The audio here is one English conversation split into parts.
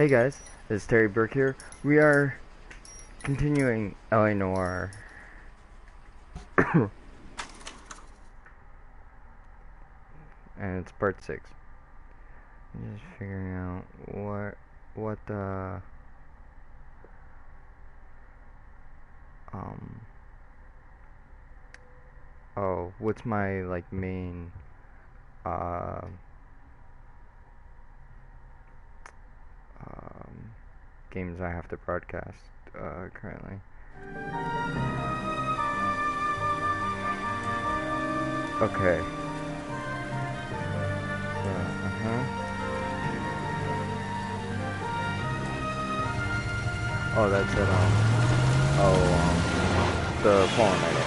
Hey guys, it's Terry Burke here. We are continuing L.A.Noire. And it's part 6. I'm just figuring out what what's my main games I have to broadcast currently. Okay. Oh, that's it. The Fallen Idol.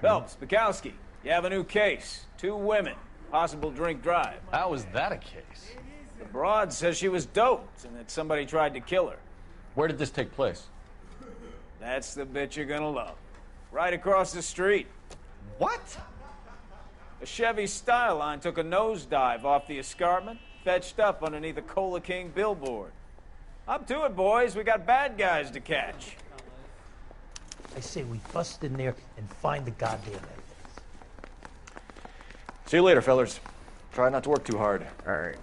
Phelps, Bukowski, you have a new case. 2 women, possible drink drive. How is that a case? The broad says she was doped and that somebody tried to kill her. Where did this take place? That's the bit you're gonna love. Right across the street. What? A Chevy Styline took a nosedive off the escarpment, fetched up underneath a Cola King billboard. Up to it, boys. We got bad guys to catch. I say we bust in there and find the goddamn evidence. See you later, fellers. Try not to work too hard. Alright.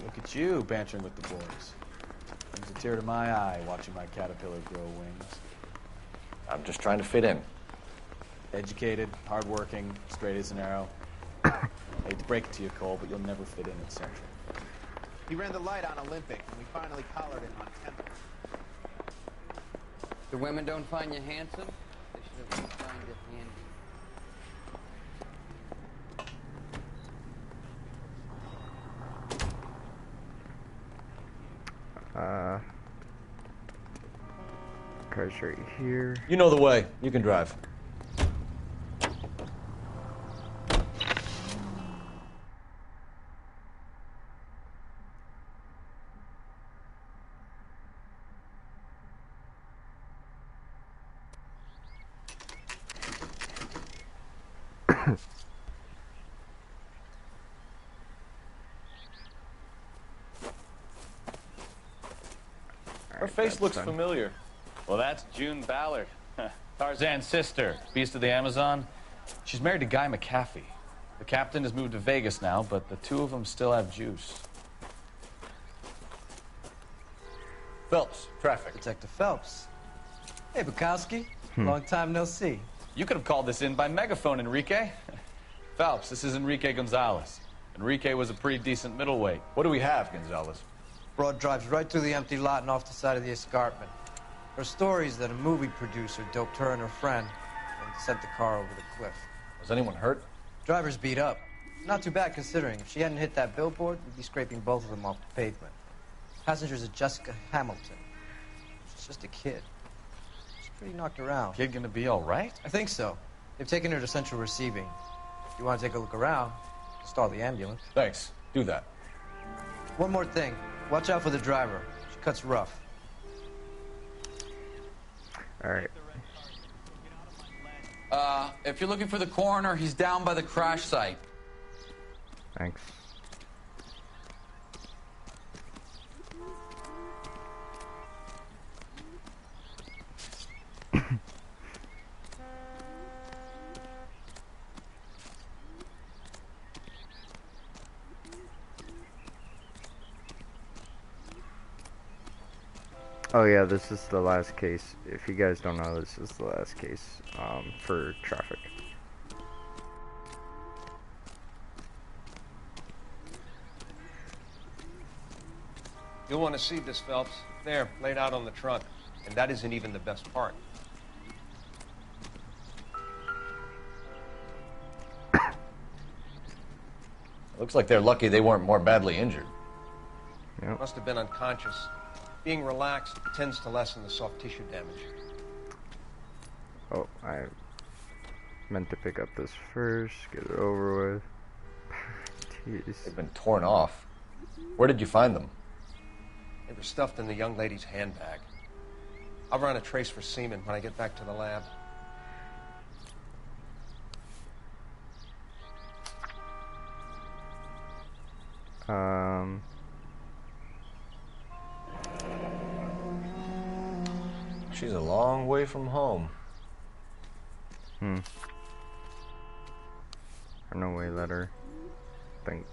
Look at you bantering with the boys. Brings a tear to my eye watching my caterpillar grow wings. I'm just trying to fit in. Educated, hardworking, straight as an arrow. Hate to break it to you, Cole, but you'll never fit in at Central. He ran the light on Olympic, and we finally collared him on Temple. The women don't find you handsome? They should have found you handy. Car's right here. You know the way. You can drive. Her face looks familiar. Well, that's June Ballard, Tarzan's sister, beast of the Amazon. She's married to Guy McAfee. The captain has moved to Vegas now, but the 2 of them still have juice. Phelps, traffic. Detective Phelps. Hey, Bukowski. Long time no see. You could have called this in by megaphone, Enrique. Phelps, this is Enrique Gonzalez. Enrique was a pretty decent middleweight. What do we have, Gonzalez? Broad drives right through the empty lot and off the side of the escarpment. Her story is that a movie producer doped her and her friend and sent the car over the cliff. Was anyone hurt? Driver's beat up. Not too bad considering. If she hadn't hit that billboard, we'd be scraping both of them off the pavement. Passenger's a Jessica Hamilton. She's just a kid. She's pretty knocked around. Kid gonna be all right? I think so. They've taken her to Central Receiving. If you want to take a look around, stall the ambulance. Thanks. Do that. One more thing. Watch out for the driver. She cuts rough. Alright. If you're looking for the coroner, he's down by the crash site. Thanks. Oh yeah, this is the last case. If you guys don't know, this is the last case for traffic. You'll want to see this, Phelps. There, laid out on the trunk. And that isn't even the best part. Looks like they're lucky they weren't more badly injured. Yep. Must have been unconscious. Being relaxed tends to lessen the soft tissue damage. Oh, I meant to pick up this first, get it over with. Jeez. They've been torn off. Where did you find them? They were stuffed in the young lady's handbag. I'll run a trace for semen when I get back to the lab. Um. She's a long way from home. Runaway letter. Think.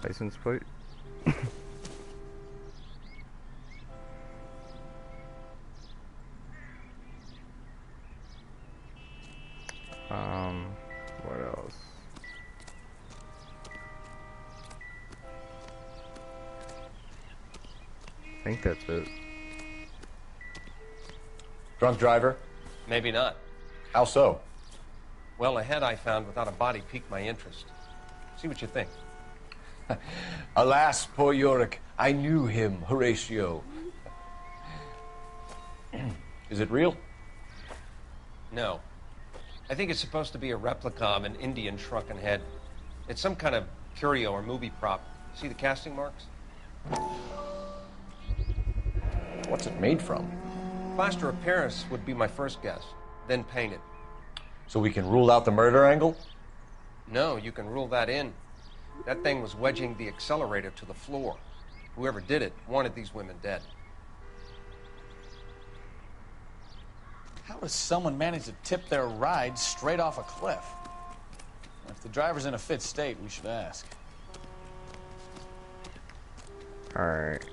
License plate. What else? I think that's it. Drunk driver? Maybe not. How so? Well, a head I found without a body piqued my interest. See what you think. Alas, poor Yorick. I knew him, Horatio. Is it real? No. I think it's supposed to be a replica of an Indian shrunken head. It's some kind of curio or movie prop. See the casting marks? What's it made from? Plaster of Paris would be my first guess, then painted. So we can rule out the murder angle? No, you can rule that in. That thing was wedging the accelerator to the floor. Whoever did it wanted these women dead. How does someone manage to tip their ride straight off a cliff? If the driver's in a fit state, we should ask. Alright.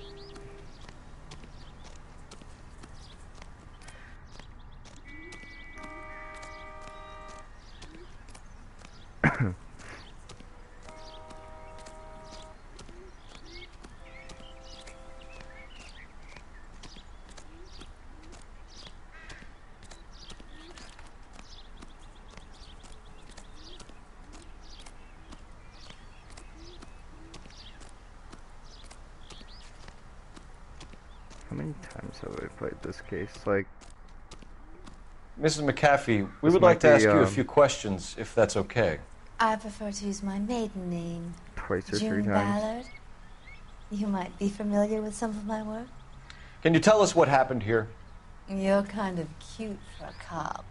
How many times have I played this case? Like, Mrs. McAfee, we This would might like to ask be, you a few questions, if that's okay. I prefer to use my maiden name. twice or June 3 times. Ballard. You might be familiar with some of my work. Can you tell us what happened here? You're kind of cute for a cop.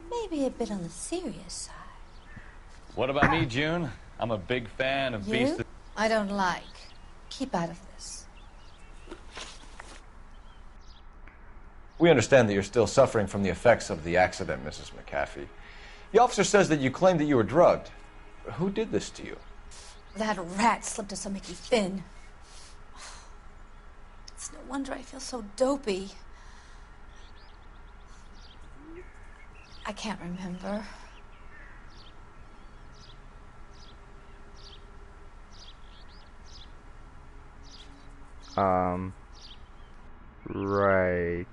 Maybe a bit on the serious side. What about me, June? I'm a big fan of Beast. You? I don't like. Keep out of this. We understand that you're still suffering from the effects of the accident, Mrs. McAfee. The officer says that you claimed that you were drugged. Who did this to you? That rat slipped us some Mickey Finn. It's no wonder I feel so dopey. I can't remember. Right.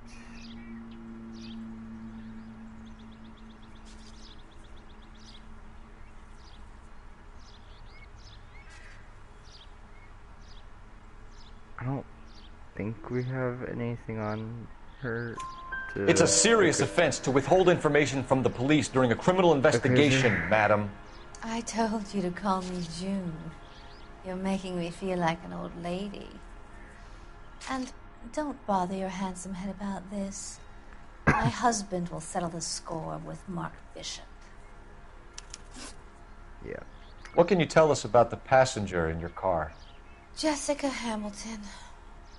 I don't think we have anything on her to... It's a serious offense to withhold information from the police during a criminal investigation, madam. I told you to call me June. You're making me feel like an old lady. And don't bother your handsome head about this. My husband will settle the score with Mark Bishop. Yeah. What can you tell us about the passenger in your car? Jessica Hamilton.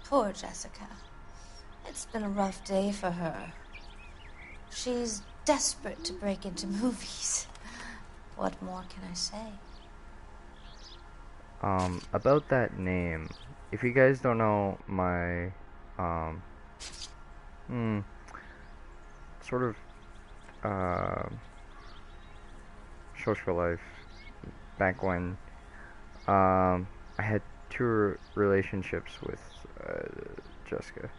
Poor Jessica. It's been a rough day for her. She's desperate to break into movies. What more can I say? About that name, if you guys don't know my, sort of, social life, back when, I had 2 relationships with, Jessica.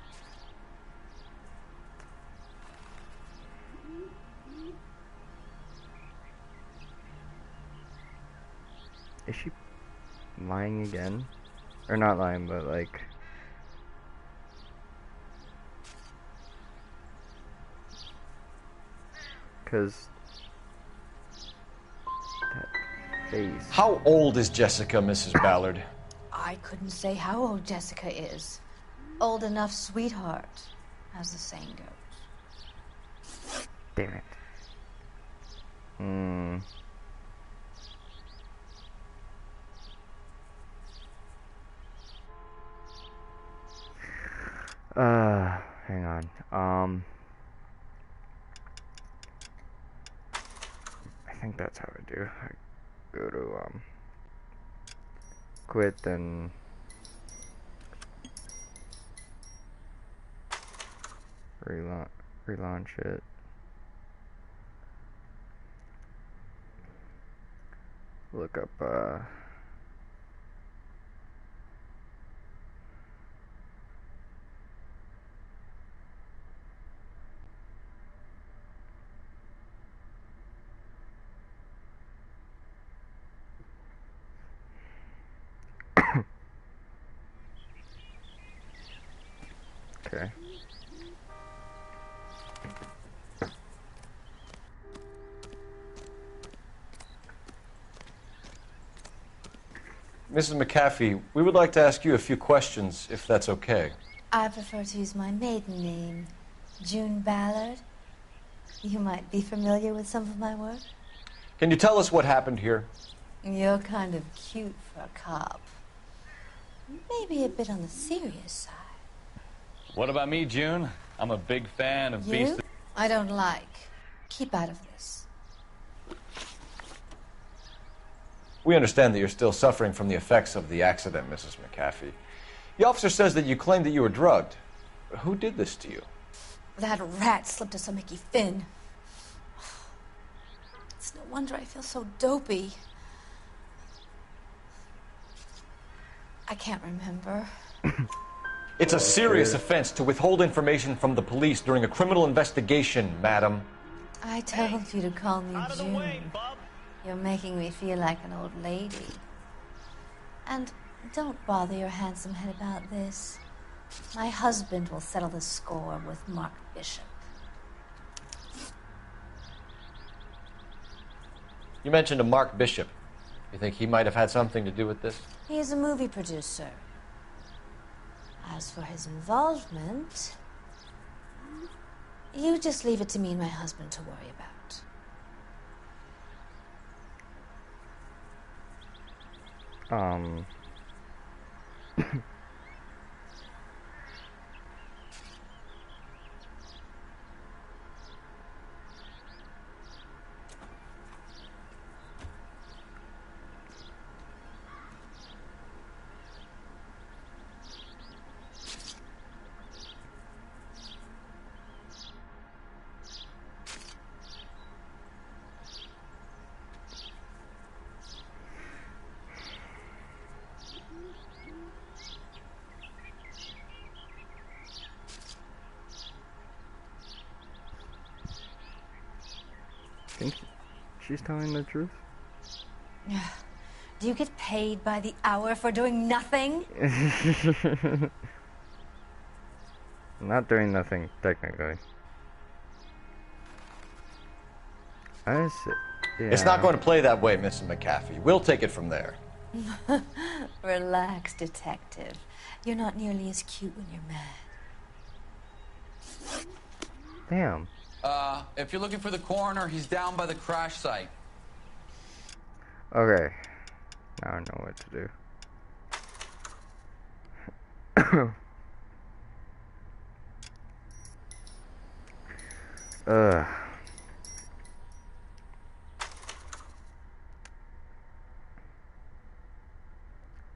Is she lying again? Or not lying, but like... Because... that face... How old is Jessica, Mrs. Ballard? I couldn't say how old Jessica is. Old enough, sweetheart, as the saying goes. Damn it. Hang on. I think that's how I do. I go to, quit, then relaunch it. Look up, okay. Mrs. McAfee, we would like to ask you a few questions, if that's okay. I prefer to use my maiden name, June Ballard. You might be familiar with some of my work. Can you tell us what happened here? You're kind of cute for a cop. Maybe a bit on the serious side. What about me, June? I'm a big fan of You? I don't like. Keep out of this. We understand that you're still suffering from the effects of the accident, Mrs. McAfee. The officer says that you claimed that you were drugged. Who did this to you? That rat slipped us a Mickey Finn. It's no wonder I feel so dopey. I can't remember. It's a serious offense to withhold information from the police during a criminal investigation, madam. I told you to call me June. You're making me feel like an old lady. And don't bother your handsome head about this. My husband will settle the score with Mark Bishop. You mentioned a Mark Bishop. You think he might have had something to do with this? He is a movie producer. As for his involvement, you just leave it to me and my husband to worry about. Think she's telling the truth? Do you get paid by the hour for doing nothing? Not doing nothing, technically. I see. Yeah. It's not going to play that way, Mrs. McAfee. We'll take it from there. Relax, detective. You're not nearly as cute when you're mad. Damn. If you're looking for the coroner, he's down by the crash site. Okay. Now I know what to do.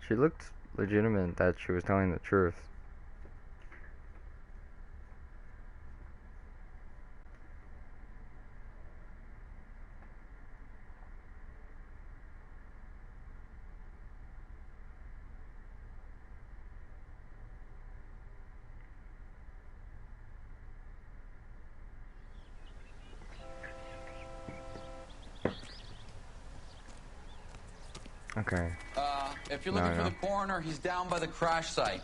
She looked legitimate that she was telling the truth. Okay. If you're looking for the coroner, he's down by the crash site.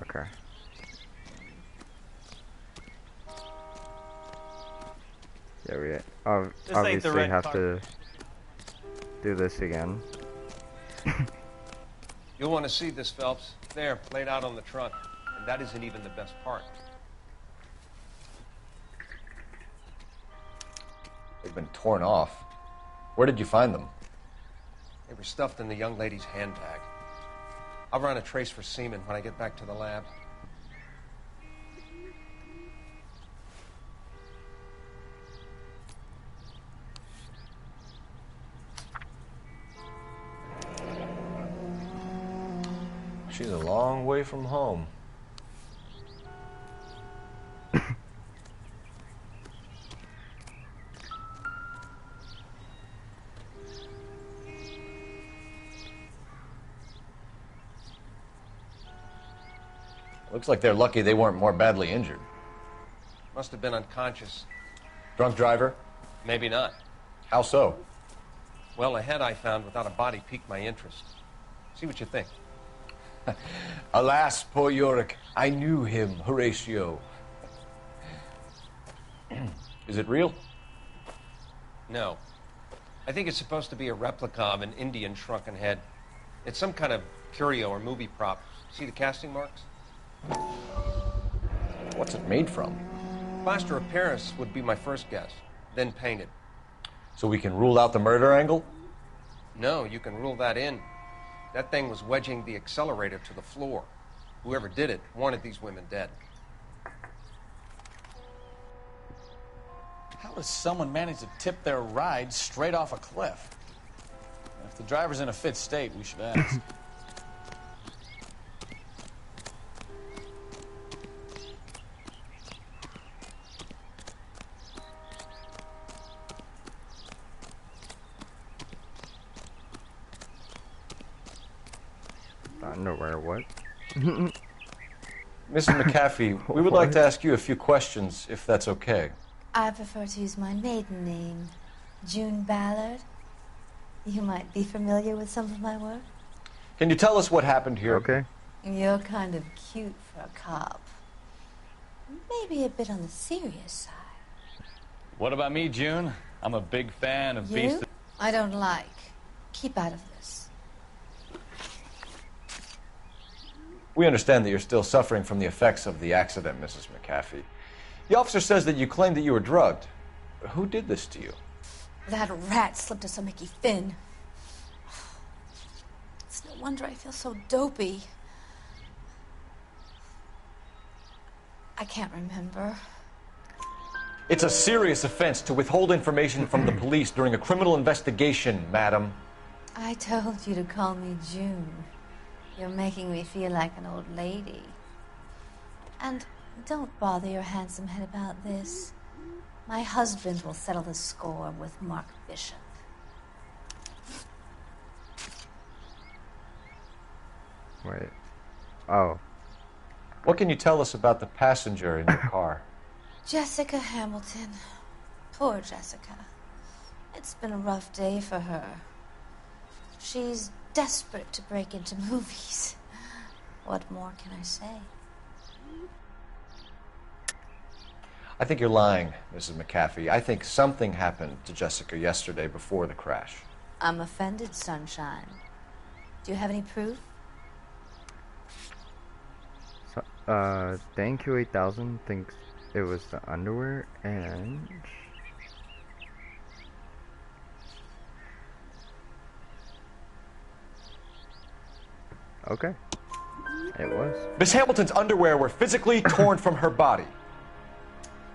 Okay. Yeah, we obviously have to do this again. You'll want to see this, Phelps. There, laid out on the trunk. And that isn't even the best part. They've been torn off. Where did you find them? They were stuffed in the young lady's handbag. I'll run a trace for semen when I get back to the lab. She's a long way from home. Looks like they're lucky they weren't more badly injured. Must have been unconscious. Drunk driver? Maybe not. How so? Well, a head I found without a body piqued my interest. See what you think. Alas, poor Yorick. I knew him, Horatio. Is it real? No. I think it's supposed to be a replica of an Indian shrunken head. It's some kind of curio or movie prop. See the casting marks? What's it made from? Plaster of Paris would be my first guess, then painted. So we can rule out the murder angle? No, you can rule that in. That thing was wedging the accelerator to the floor. Whoever did it wanted these women dead. How does someone manage to tip their ride straight off a cliff? If the driver's in a fit state, we should ask. Underwear, what? Mrs. McAfee, we would like to ask you a few questions, if that's okay. I prefer to use my maiden name, June Ballard. You might be familiar with some of my work. Can you tell us what happened here? Okay. You're kind of cute for a cop. Maybe a bit on the serious side. What about me, June? I'm a big fan of Beast. I don't like. Keep out of this. We understand that you're still suffering from the effects of the accident, Mrs. McAfee. The officer says that you claimed that you were drugged. Who did this to you? That rat slipped us a Mickey Finn. It's no wonder I feel so dopey. I can't remember. It's a serious offense to withhold information from the police during a criminal investigation, madam. I told you to call me June. You're making me feel like an old lady. And don't bother your handsome head about this. My husband will settle the score with Mark Bishop. Wait. Oh. What can you tell us about the passenger in your car? Jessica Hamilton. Poor Jessica. It's been a rough day for her. She's desperate to break into movies. What more can I say? I think you're lying, Mrs. McAfee. I think something happened to Jessica yesterday before the crash. I'm offended, Sunshine. Do you have any proof? So, thank you 8000 thinks it was the underwear and... Okay. It was. Miss Hamilton's underwear were physically torn from her body.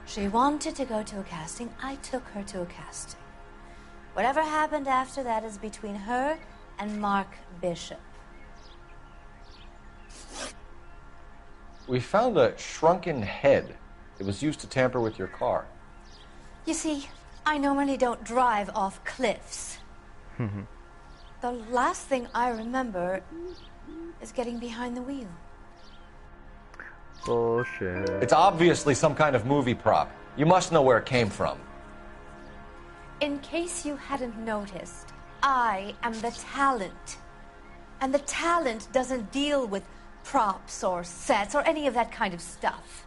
She wanted to go to a casting. I took her to a casting. Whatever happened after that is between her and Mark Bishop. We found a shrunken head. It was used to tamper with your car. You see, I normally don't drive off cliffs. The last thing I remember is getting behind the wheel. Bullshit. It's obviously some kind of movie prop. You must know where it came from. In case you hadn't noticed, I am the talent. And the talent doesn't deal with props or sets or any of that kind of stuff.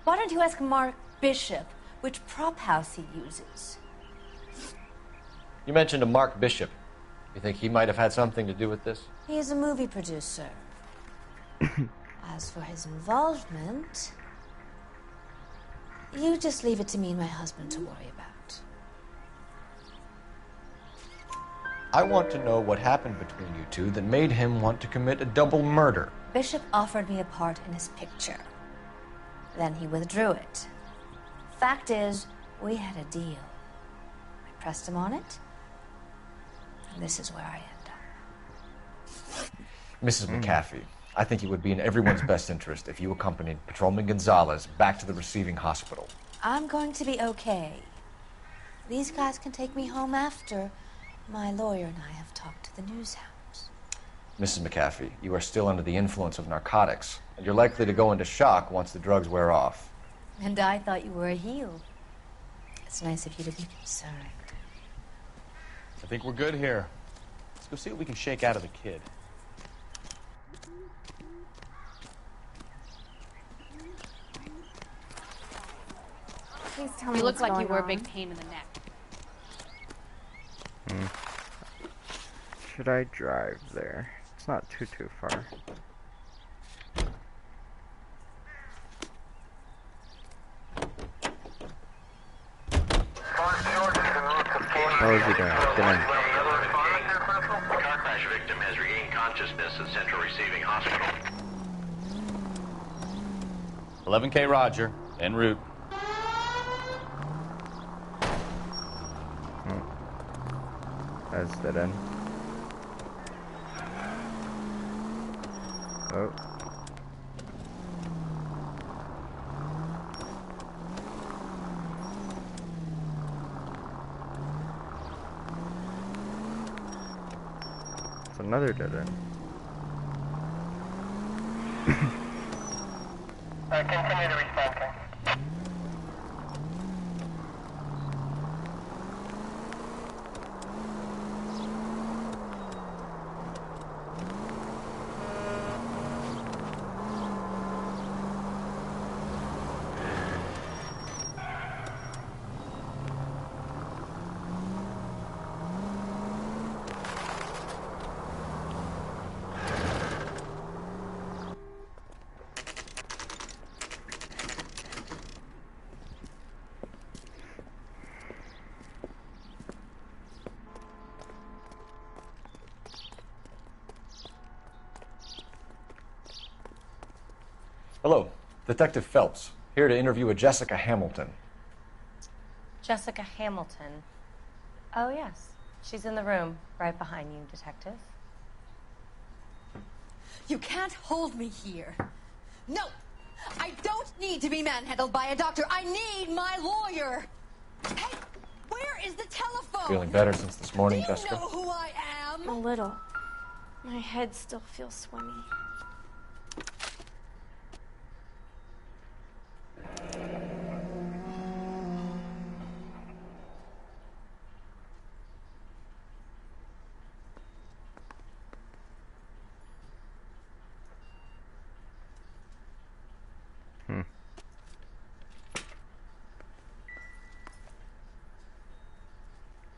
Why don't you ask Mark Bishop which prop house he uses? You mentioned a Mark Bishop. You think he might have had something to do with this? He is a movie producer. As for his involvement, you just leave it to me and my husband to worry about. I want to know what happened between you two that made him want to commit a double murder. Bishop offered me a part in his picture. Then he withdrew it. Fact is, we had a deal. I pressed him on it, and this is where I end up. Mrs. McAfee, I think it would be in everyone's best interest if you accompanied Patrolman Gonzalez back to the receiving hospital. I'm going to be okay. These guys can take me home after my lawyer and I have talked to the news hounds. Mrs. McAfee, you are still under the influence of narcotics, and you're likely to go into shock once the drugs wear off. And I thought you were a heel. It's nice of you to be concerned. I think we're good here. Let's go see what we can shake out of the kid. Please tell me You look what's like you going were a big on. pain in the neck. Should I drive there? It's not too far. How is he doing? Get in. Car crash victim has regained consciousness at Central Receiving Hospital. 11K Roger, en route. That's dead end. Oh. It's another dead end. Continue to respond, sir. Hello, Detective Phelps, here to interview a Jessica Hamilton. Jessica Hamilton. Oh, yes. She's in the room, right behind you, Detective. You can't hold me here. No! I don't need to be manhandled by a doctor. I need my lawyer. Hey, where is the telephone? Feeling better since this morning, Do you Jessica? know who I am? A little. My head still feels swimmy.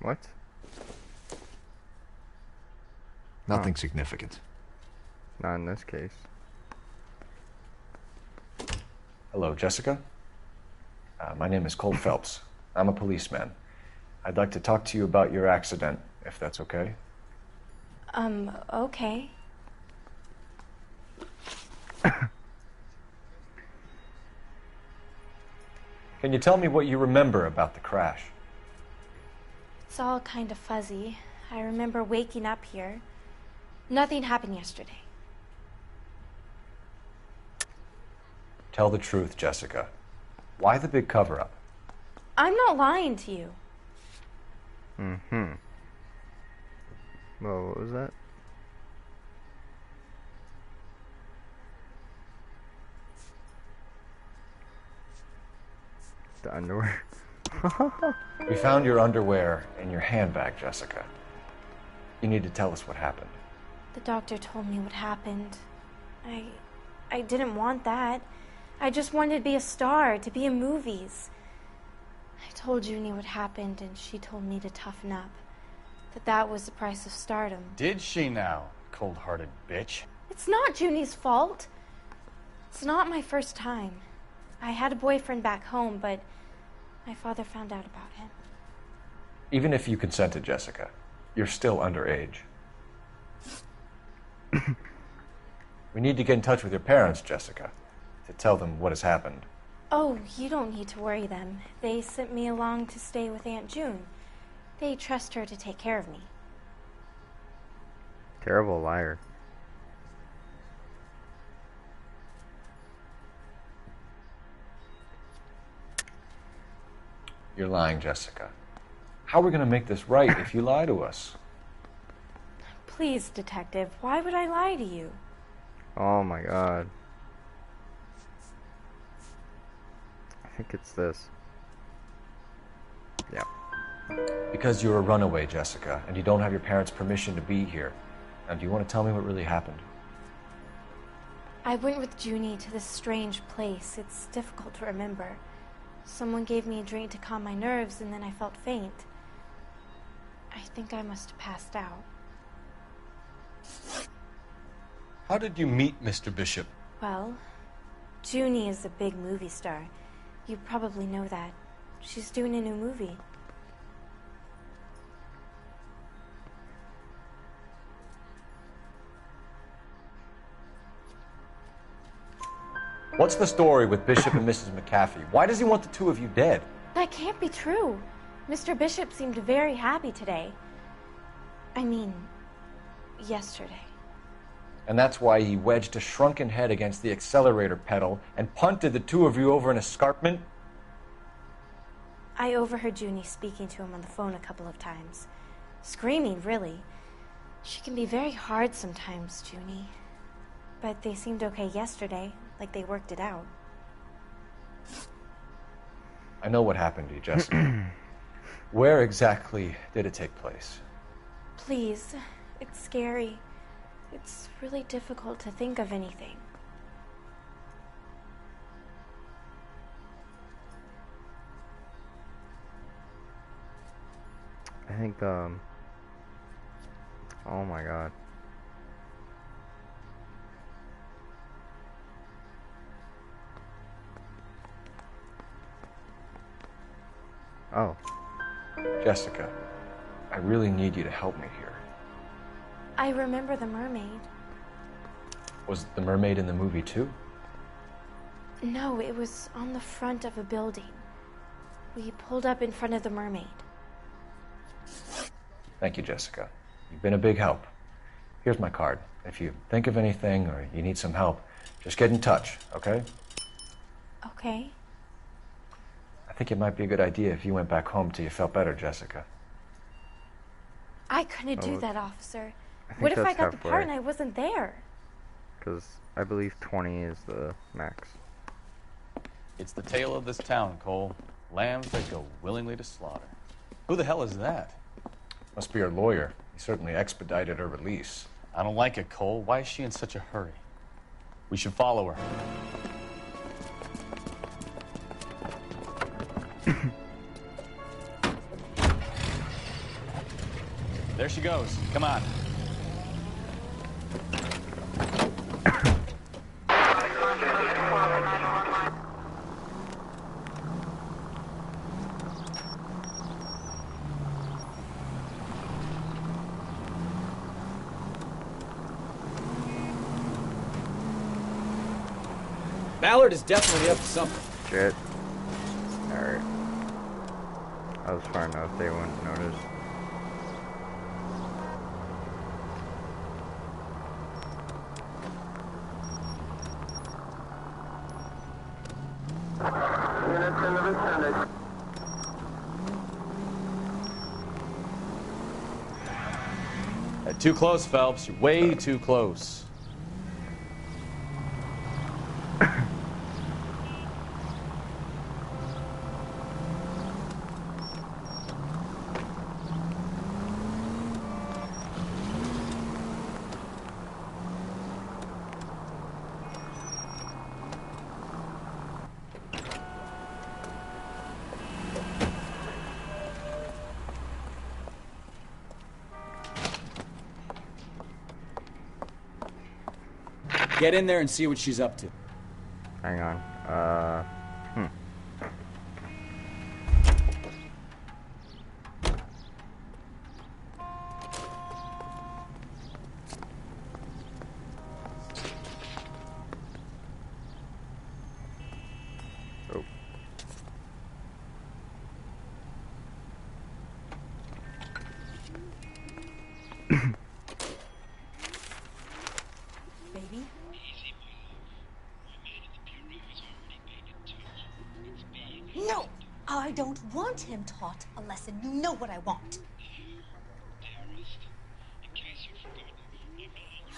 What? Nothing significant. Not in this case. Hello, Jessica. My name is Cole Phelps. I'm a policeman. I'd like to talk to you about your accident, if that's okay. Okay. Can you tell me what you remember about the crash? It's all kind of fuzzy. I remember waking up here. Nothing happened yesterday. Tell the truth, Jessica. Why the big cover-up? I'm not lying to you. Mm-hmm. Well, what was that? The underwear. We found your underwear in your handbag, Jessica. You need to tell us what happened. The doctor told me what happened. I didn't want that. I just wanted to be a star, to be in movies. I told Junie what happened, and she told me to toughen up. That was the price of stardom. Did she now, cold-hearted bitch? It's not Junie's fault. It's not my first time. I had a boyfriend back home, but my father found out about him. Even if you consented, Jessica, You're still underage. We need to get in touch with your parents, Jessica, to tell them what has happened. Oh, you don't need to worry them. They sent me along to stay with Aunt June. They trust her to take care of me. Terrible liar. You're lying, Jessica. How are we going to make this right if you lie to us? Please, Detective, why would I lie to you? Oh my god. I think it's this. Yeah. Because you're a runaway, Jessica, and you don't have your parents' permission to be here. Now, do you want to tell me what really happened? I went with Junie to this strange place. It's difficult to remember. Someone gave me a drink to calm my nerves, and then I felt faint. I think I must have passed out. How did you meet Mr. Bishop? Well, Junie is a big movie star. You probably know that. She's doing a new movie. What's the story with Bishop and Mrs. McAfee? Why does he want the two of you dead? That can't be true. Mr. Bishop seemed very happy today. I mean, yesterday. And that's why he wedged a shrunken head against the accelerator pedal and punted the two of you over an escarpment? I overheard Junie speaking to him on the phone a couple of times. Screaming, really. She can be very hard sometimes, Junie. But they seemed okay yesterday, like they worked it out. I know what happened to you, Jessica. Where exactly did it take place? Please, it's scary. It's really difficult to think of anything. I think, oh my god. Oh. Jessica, I really need you to help me here. I remember the mermaid. Was the mermaid in the movie too? No, it was on the front of a building. We pulled up in front of the mermaid. Thank you, Jessica. You've been a big help. Here's my card. If you think of anything or you need some help, just get in touch, okay? Okay. I think it might be a good idea if you went back home till you felt better, Jessica. I couldn't do that, officer. I think What if I that's got the part and halfway. I wasn't there? Because I believe 20 is the max. It's the tale of this town, Cole. Lambs that go willingly to slaughter. Who the hell is that? Must be her lawyer. He certainly expedited her release. I don't like it, Cole. Why is she in such a hurry? We should follow her. There she goes. Come on. Ballard is definitely up to something. Shit. Alright. I was far enough, they wouldn't notice. Too close, Phelps. You're way too close. Get in there and see what she's up to. Hang on. No, I don't want him taught a lesson. You know what I want.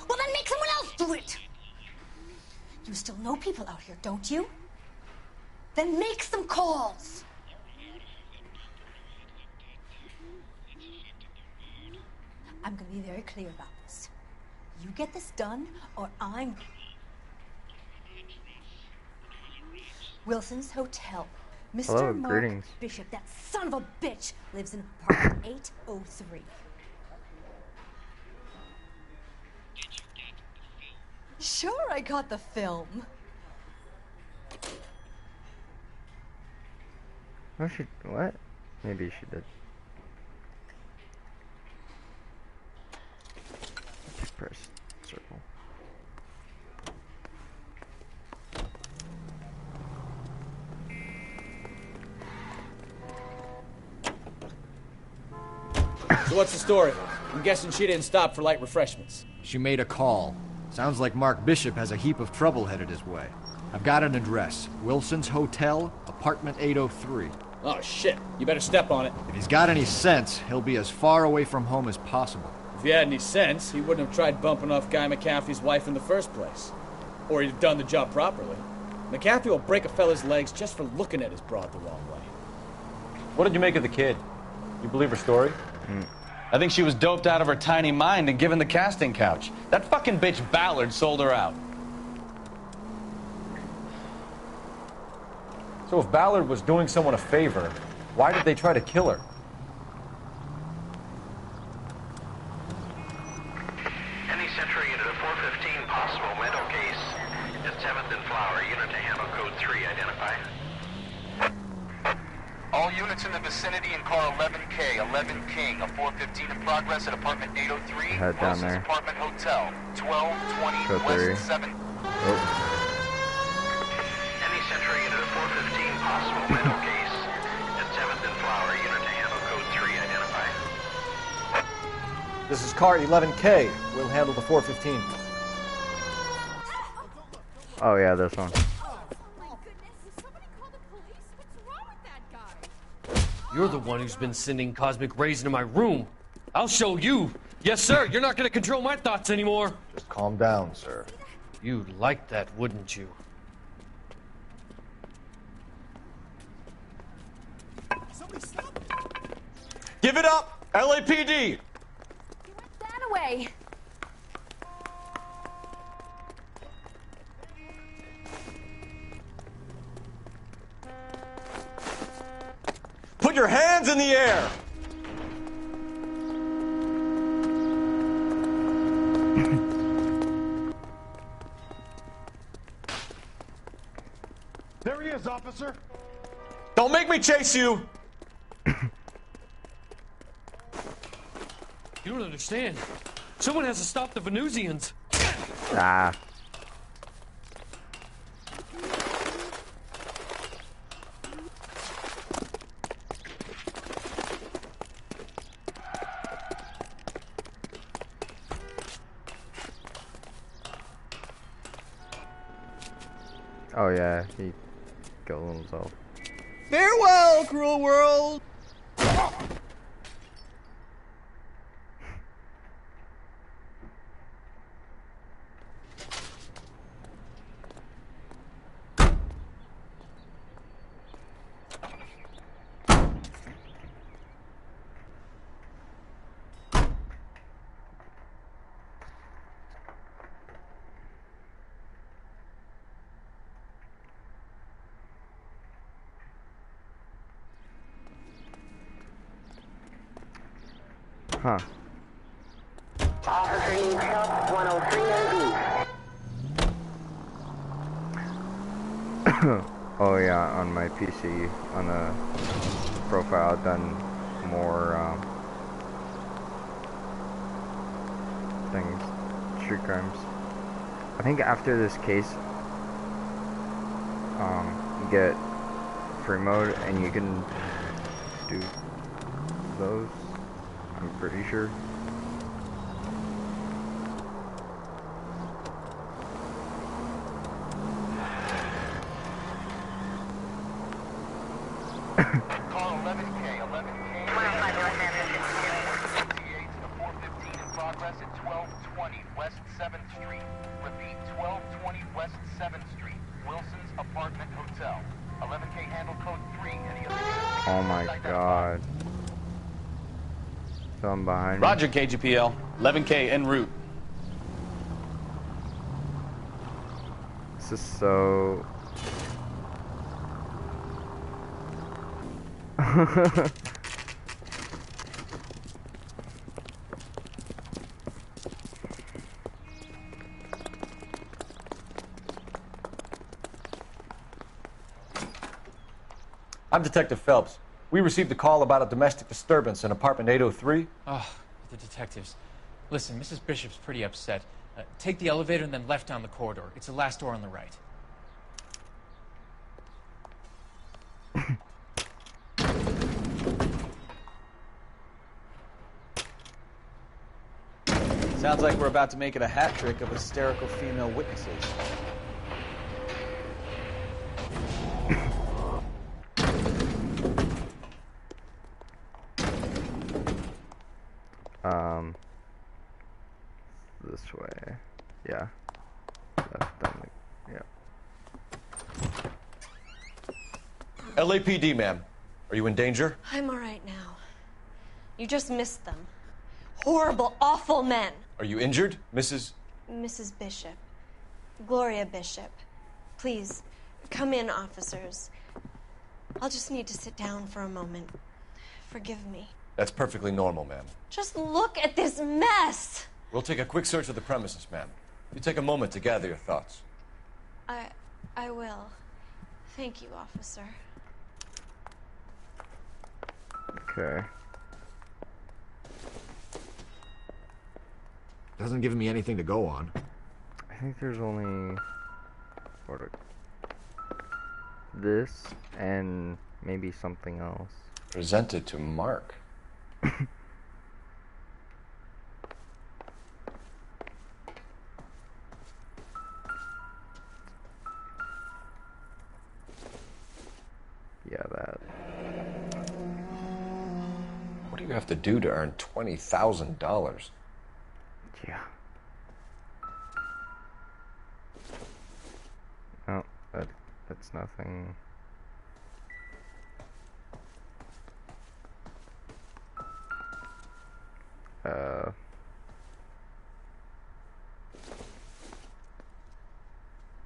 Well, then make someone else do it. You still know people out here, don't you? Then make some calls. I'm going to be very clear about this. You get this done, or I'm... Wilson's Hotel. Mr. Hello, Mark greetings. Bishop, that son of a bitch, lives in apartment 803. Sure, I got the film. Oh, what? Maybe she did. Just press circle. So what's the story? I'm guessing she didn't stop for light refreshments. She made a call. Sounds like Mark Bishop has a heap of trouble headed his way. I've got an address. Wilson's Hotel, apartment 803. Oh, shit. You better step on it. If he's got any sense, he'll be as far away from home as possible. If he had any sense, he wouldn't have tried bumping off Guy McAfee's wife in the first place. Or he'd have done the job properly. McAfee will break a fella's legs just for looking at his broad the wrong way. What did you make of the kid? You believe her story? I think she was doped out of her tiny mind and given the casting couch. That fucking bitch Ballard sold her out. So if Ballard was doing someone a favor, why did they try to kill her? Any Century unit of 415 possible mental case at 7th and Flower. Unit to handle code 3. Identify. All units in the vicinity in car 11K, 11 King, a 415 in progress at apartment 803, Head down Wilson's there. apartment hotel, 1220 Code West 3. 7. Any Century unit of 415 possible mental case at 7th and Flower. Unit to handle code 3. Identify. This is car 11K. We'll handle the 415. Oh yeah, this one. You're the one who's been sending cosmic rays into my room. I'll show you. Yes, sir. You're not going to control my thoughts anymore. Just calm down, sir. You'd like that, wouldn't you? Give it up! LAPD! That away. Put your hands in the air! There he is, officer. Don't make me chase you! You don't understand. Someone has to stop the Venusians. Ah. Oh yeah, he killed himself. Farewell, cruel world! Huh. Officer needs help. 103 and Oh yeah, on my PC, on the profile, I've done more things, street crimes. I think after this case, you get free mode and you can do those. I'm pretty sure. Car 11K, 11K. 58 to 415 in progress at 1220 West 7th Street. Repeat, 1220 West 7th Street. Wilson's Apartment Hotel. 11K handle code 3. Any other? Oh my god. Someone behind me. Roger, KGPL. 11K en route. This is so... I'm Detective Phelps. We received a call about a domestic disturbance in apartment 803. Oh, the detectives. Listen, Mrs. Bishop's pretty upset. Take the elevator and then left down the corridor. It's the last door on the right. Sounds like we're about to make it a hat trick of hysterical female witnesses. This way. Yeah. That's definitely, yeah. LAPD, ma'am. Are you in danger? I'm all right now. You just missed them. Horrible, awful men. Are you injured, Mrs. Mrs. Bishop. Gloria Bishop. Please, come in, officers. I'll just need to sit down for a moment. Forgive me. That's perfectly normal, ma'am. Just look at this mess! We'll take a quick search of the premises, ma'am. You take a moment to gather your thoughts. I will. Thank you, officer. Okay. Doesn't give me anything to go on. I think there's only... this and maybe something else. Presented to Mark. Yeah, that. What do you have to do to earn $20,000? Yeah. Oh, that's nothing.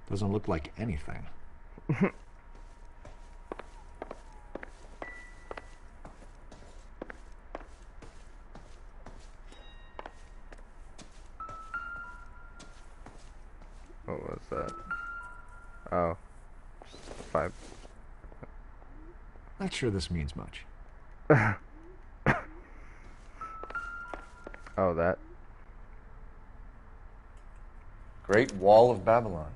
Doesn't look like anything. What was that? Oh, 5. Not sure this means much. Oh, that. Great Wall of Babylon.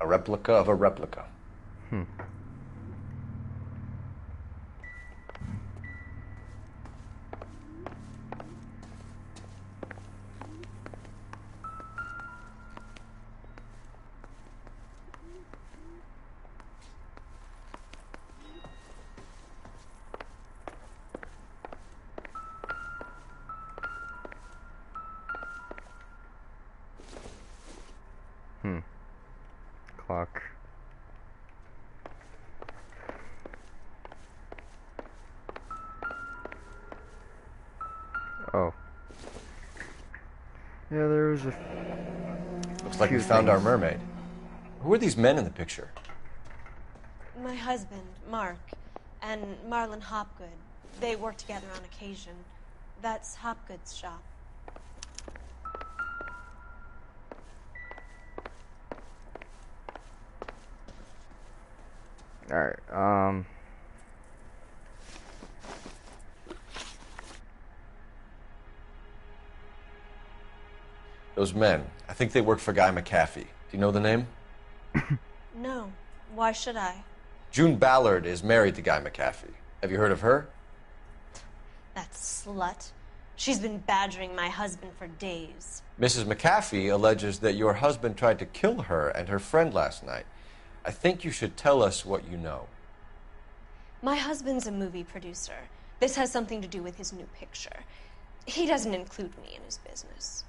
A replica of a replica. Hmm. Clock. Oh. Yeah, there was a... Looks like we found our mermaid. Who are these men in the picture? My husband, Mark, and Marlon Hopgood. They work together on occasion. That's Hopgood's shop. Alright, Those men. I think they work for Guy McAfee. Do you know the name? No. Why should I? June Ballard is married to Guy McAfee. Have you heard of her? That slut. She's been badgering my husband for days. Mrs. McAfee alleges that your husband tried to kill her and her friend last night. I think you should tell us what you know. My husband's a movie producer. This has something to do with his new picture. He doesn't include me in his business.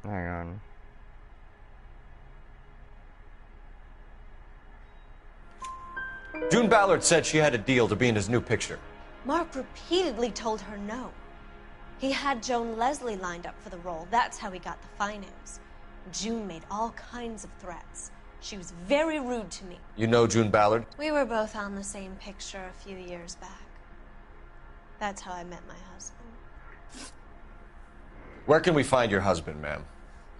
Hang on. June Ballard said she had a deal to be in his new picture. Mark repeatedly told her no. He had Joan Leslie lined up for the role. That's how he got the finance. June made all kinds of threats. She was very rude to me. You know June Ballard? We were both on the same picture a few years back. That's how I met my husband. Where can we find your husband, ma'am?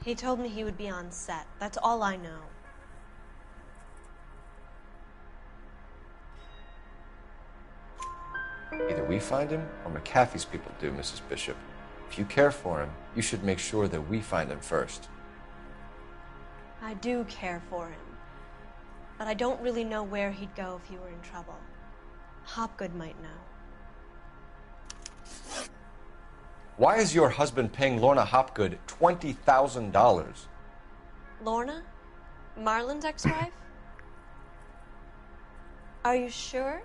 He told me he would be on set. That's all I know. Either we find him or McAfee's people do, Mrs. Bishop. If you care for him, you should make sure that we find him first. I do care for him. But I don't really know where he'd go if he were in trouble. Hopgood might know. Why is your husband paying Lorna Hopgood $20,000? Lorna? Marlon's ex-wife? Are you sure?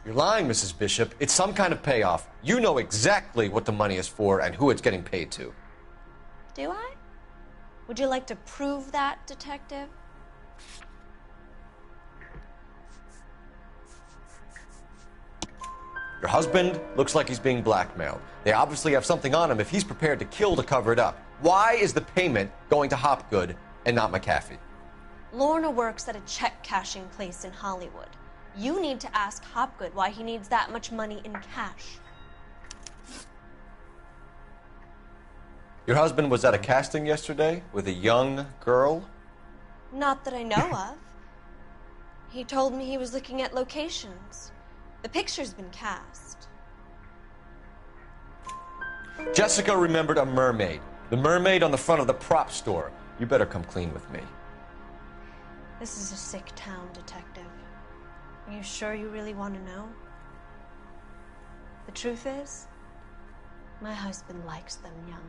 You're lying, Mrs. Bishop. It's some kind of payoff. You know exactly what the money is for and who it's getting paid to. Do I? Would you like to prove that, detective? Your husband looks like he's being blackmailed. They obviously have something on him if he's prepared to kill to cover it up. Why is the payment going to Hopgood and not McAfee? Lorna works at a check-cashing place in Hollywood. You need to ask Hopgood why he needs that much money in cash. Your husband was at a casting yesterday with a young girl? Not that I know of. He told me he was looking at locations. The picture's been cast. Jessica remembered a mermaid. The mermaid on the front of the prop store. You better come clean with me. This is a sick town, detective. Are you sure you really want to know? The truth is, my husband likes them young.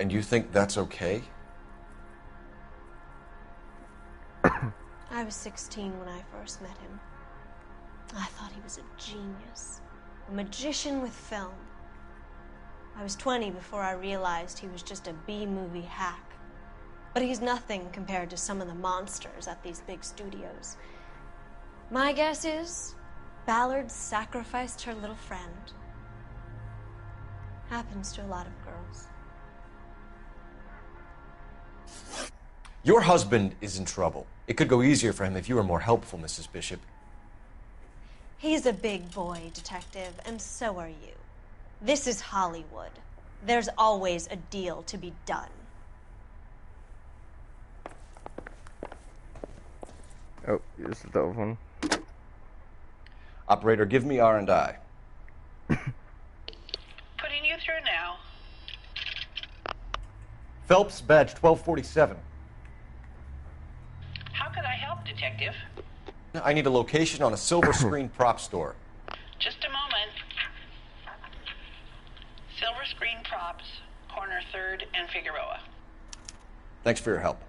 And you think that's okay? I was 16 when I first met him. I thought he was a genius, a magician with film. I was 20 before I realized he was just a B-movie hack. But he's nothing compared to some of the monsters at these big studios. My guess is Ballard sacrificed her little friend. Happens to a lot of girls. Your husband is in trouble. It could go easier for him if you were more helpful, Mrs. Bishop. He's a big boy, detective, and so are you. This is Hollywood. There's always a deal to be done. Oh, this is the one. Operator, give me R&I. Putting you through now. Phelps, badge 1247. How could I help, Detective? I need a location on a silver screen prop store. Just a moment. Silver Screen Props, corner 3rd and Figueroa. Thanks for your help.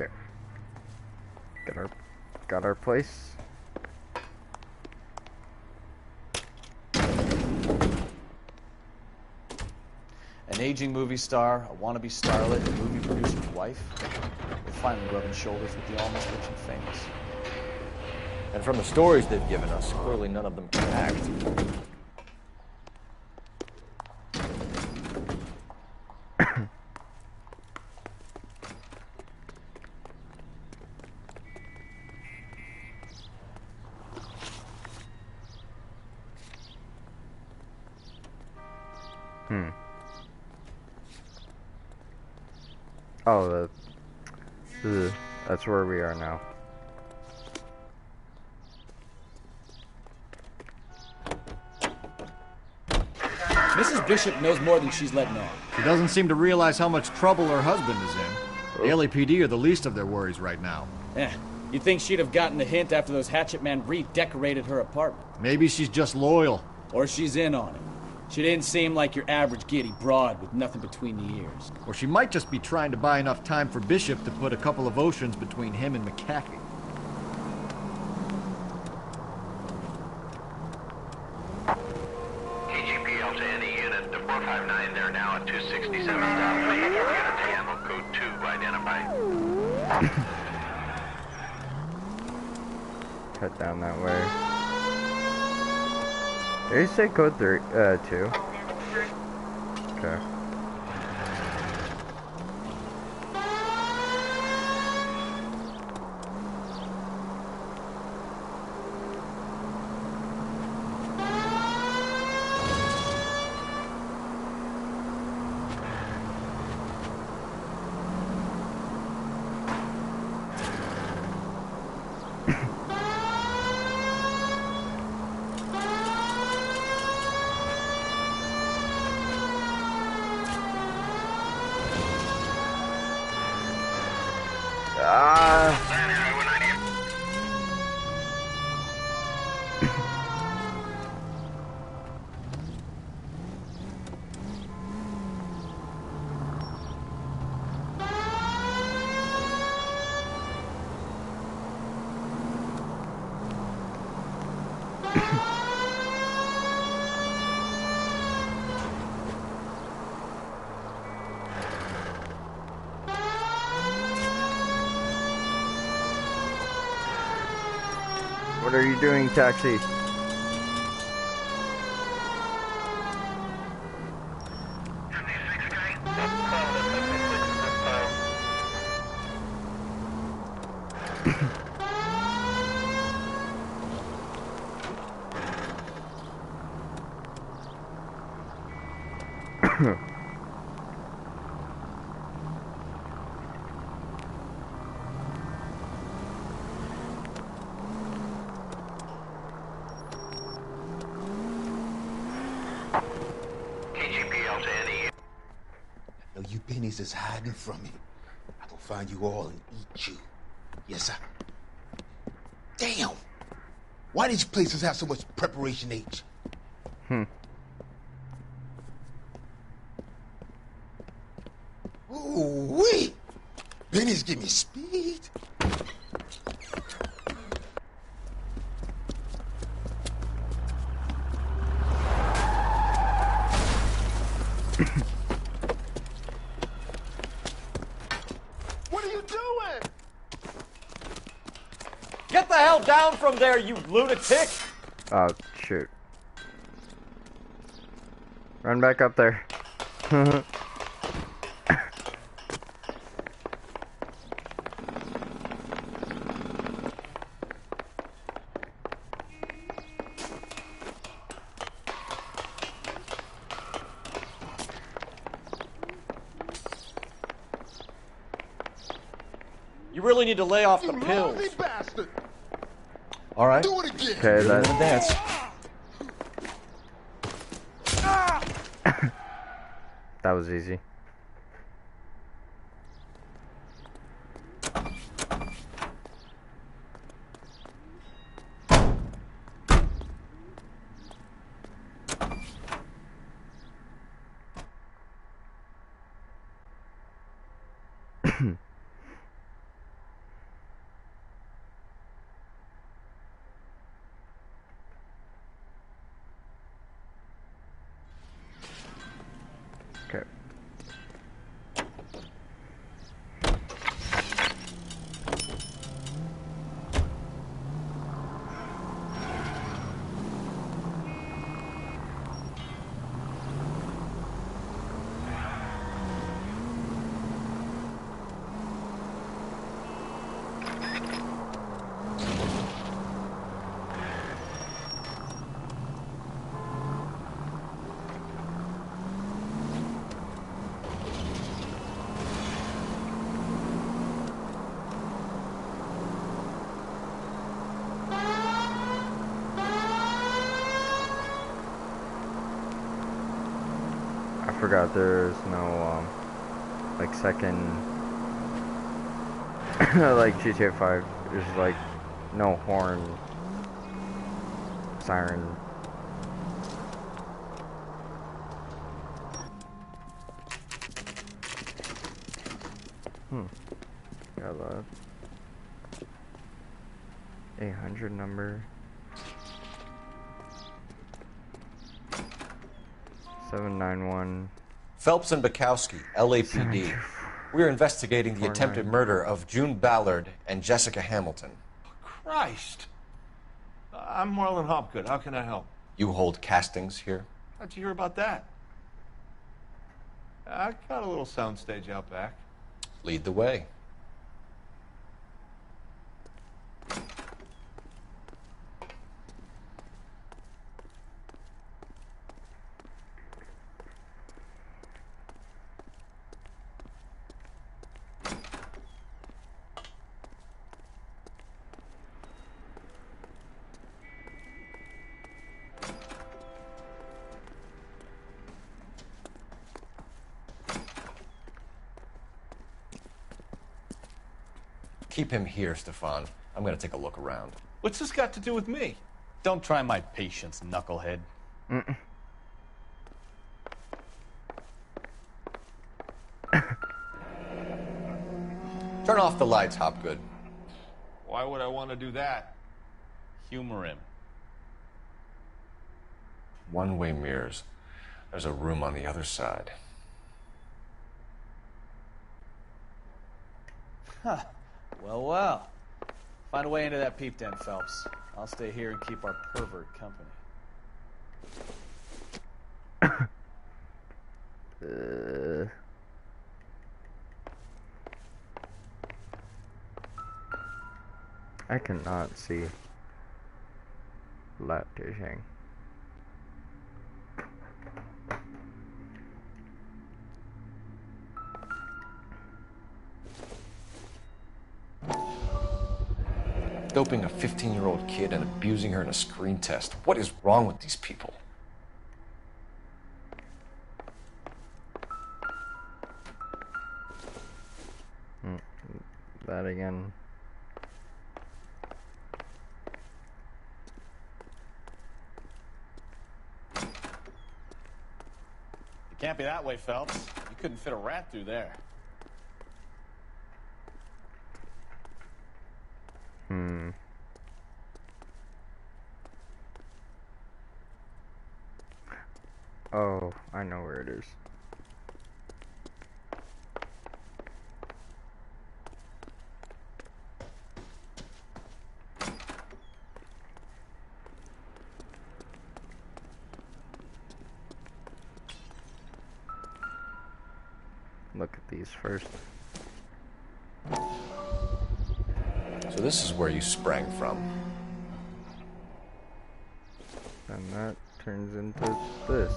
Okay. Got our place. An aging movie star, a wannabe starlet, a movie producer's wife. They're finally rubbing shoulders with the almost rich and famous. And from the stories they've given us, clearly none of them can act. Oh, that's where we are now. Mrs. Bishop knows more than she's letting on. She doesn't seem to realize how much trouble her husband is in. The LAPD are the least of their worries right now. Yeah. You'd think she'd have gotten the hint after those hatchet men redecorated her apartment. Maybe she's just loyal. Or she's in on it. She didn't seem like your average giddy broad with nothing between the ears. Or she might just be trying to buy enough time for Bishop to put a couple of oceans between him and McAfee. KGPL to any unit, the 459, they're now at 267 South Main. Unit to handle code 2 identified. Cut down that way. Did you say code 2? Okay. What are you doing, taxi? know you pennies is hiding from me. I will find you all and eat you. Yes, sir. Damn! Why these places have so much preparation H? Ooh-wee! Pennies give me speed. What are you doing? Get the hell down from there, you lunatic! Oh, shoot. Run back up there. You really need to lay off the pills. Bastard. All right. Do it again. Okay, You're gonna dance. That was easy. Okay. I forgot there's no like second Like GTA 5, there's like no horn, siren. Got a 800 number. 791. Phelps and Bukowski, LAPD. We're investigating the attempted murder of June Ballard and Jessica Hamilton. Christ. I'm Marlon Hopgood. How can I help? You hold castings here? How'd you hear about that? I got a little soundstage out back. Lead the way. Keep him here, Stefan. I'm gonna take a look around. What's this got to do with me? Don't try my patience, knucklehead. Turn off the lights, Hopgood. Why would I want to do that? Humor him. One-way mirrors. There's a room on the other side. Huh. Well, well. Find a way into that peep den, Phelps. I'll stay here and keep our pervert company. I cannot see lap dishing. Doping a 15-year-old kid and abusing her in a screen test. What is wrong with these people? That again. It can't be that way, Phelps. You couldn't fit a rat through there. Oh, I know where it is. Look at these first. So this is where you sprang from. And that turns into this.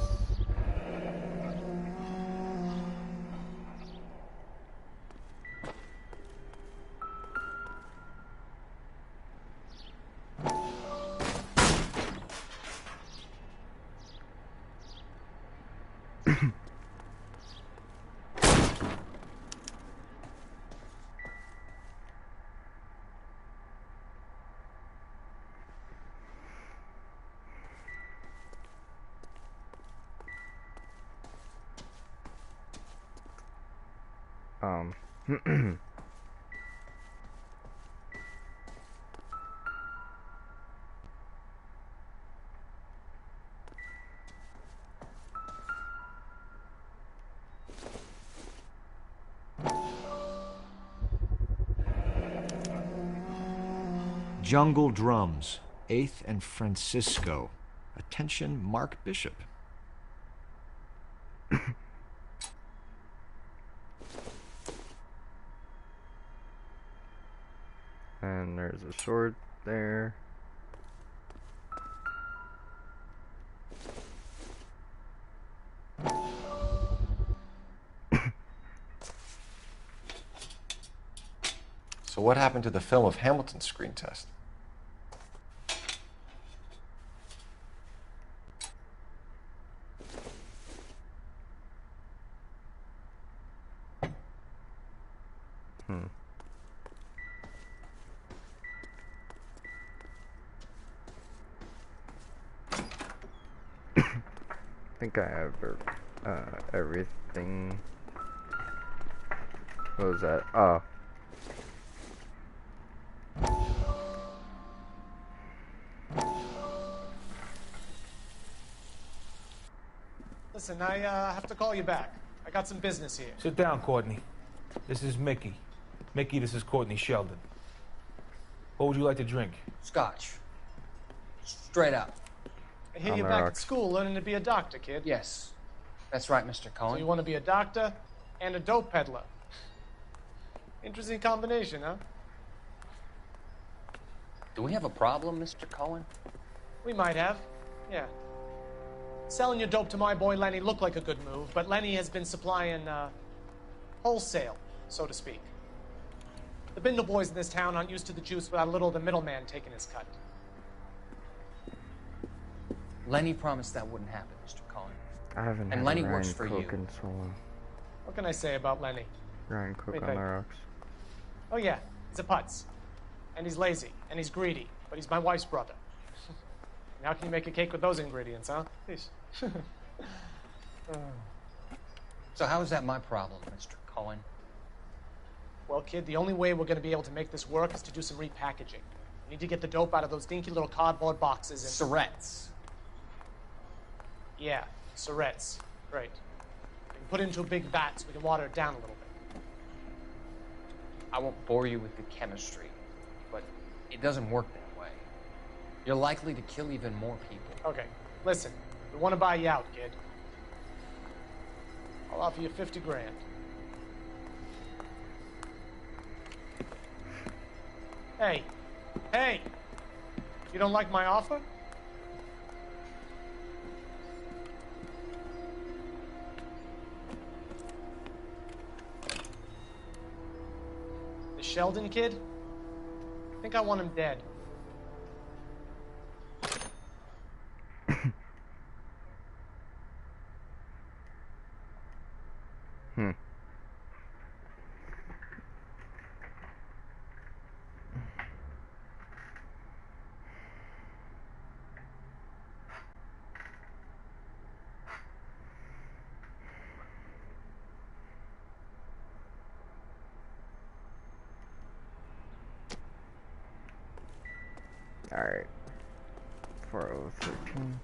Jungle Drums, 8th and Francisco. Attention, Mark Bishop. And there's a sword there. So what happened to the film of Hamilton's screen test? think I have everything. What was that? Oh. Listen, I have to call you back. I got some business here. Sit down, Courtney. This is Mickey. Mickey, this is Courtney Sheldon. What would you like to drink? Scotch. Straight up. I hear you're back at school learning to be a doctor, kid. Yes. That's right, Mr. Cohen. So you want to be a doctor and a dope peddler. Interesting combination, huh? Do we have a problem, Mr. Cohen? We might have, yeah. Selling your dope to my boy Lenny looked like a good move, but Lenny has been supplying, wholesale, so to speak. The Bindle boys in this town aren't used to the juice without a little of the middleman taking his cut. Lenny promised that wouldn't happen, Mr. Cohen. I haven't and had Lenny Ryan works for Cook you. in so long. What can I say about Lenny? Ryan Cook Wait, on the rocks. Oh yeah, he's a putz. And he's lazy, and he's greedy, but he's my wife's brother. And how can you make a cake with those ingredients, huh? Please. So how is that my problem, Mr. Cohen? Well, kid, the only way we're going to be able to make this work is to do some repackaging. We need to get the dope out of those dinky little cardboard boxes and... Syrettes. Yeah, syrettes. Great. We can put it into a big vat so we can water it down a little bit. I won't bore you with the chemistry, but it doesn't work that way. You're likely to kill even more people. Okay, listen. We want to buy you out, kid. I'll offer you 50 grand. Hey. Hey! You don't like my offer? The Sheldon kid? I think I want him dead. Alright. 4013.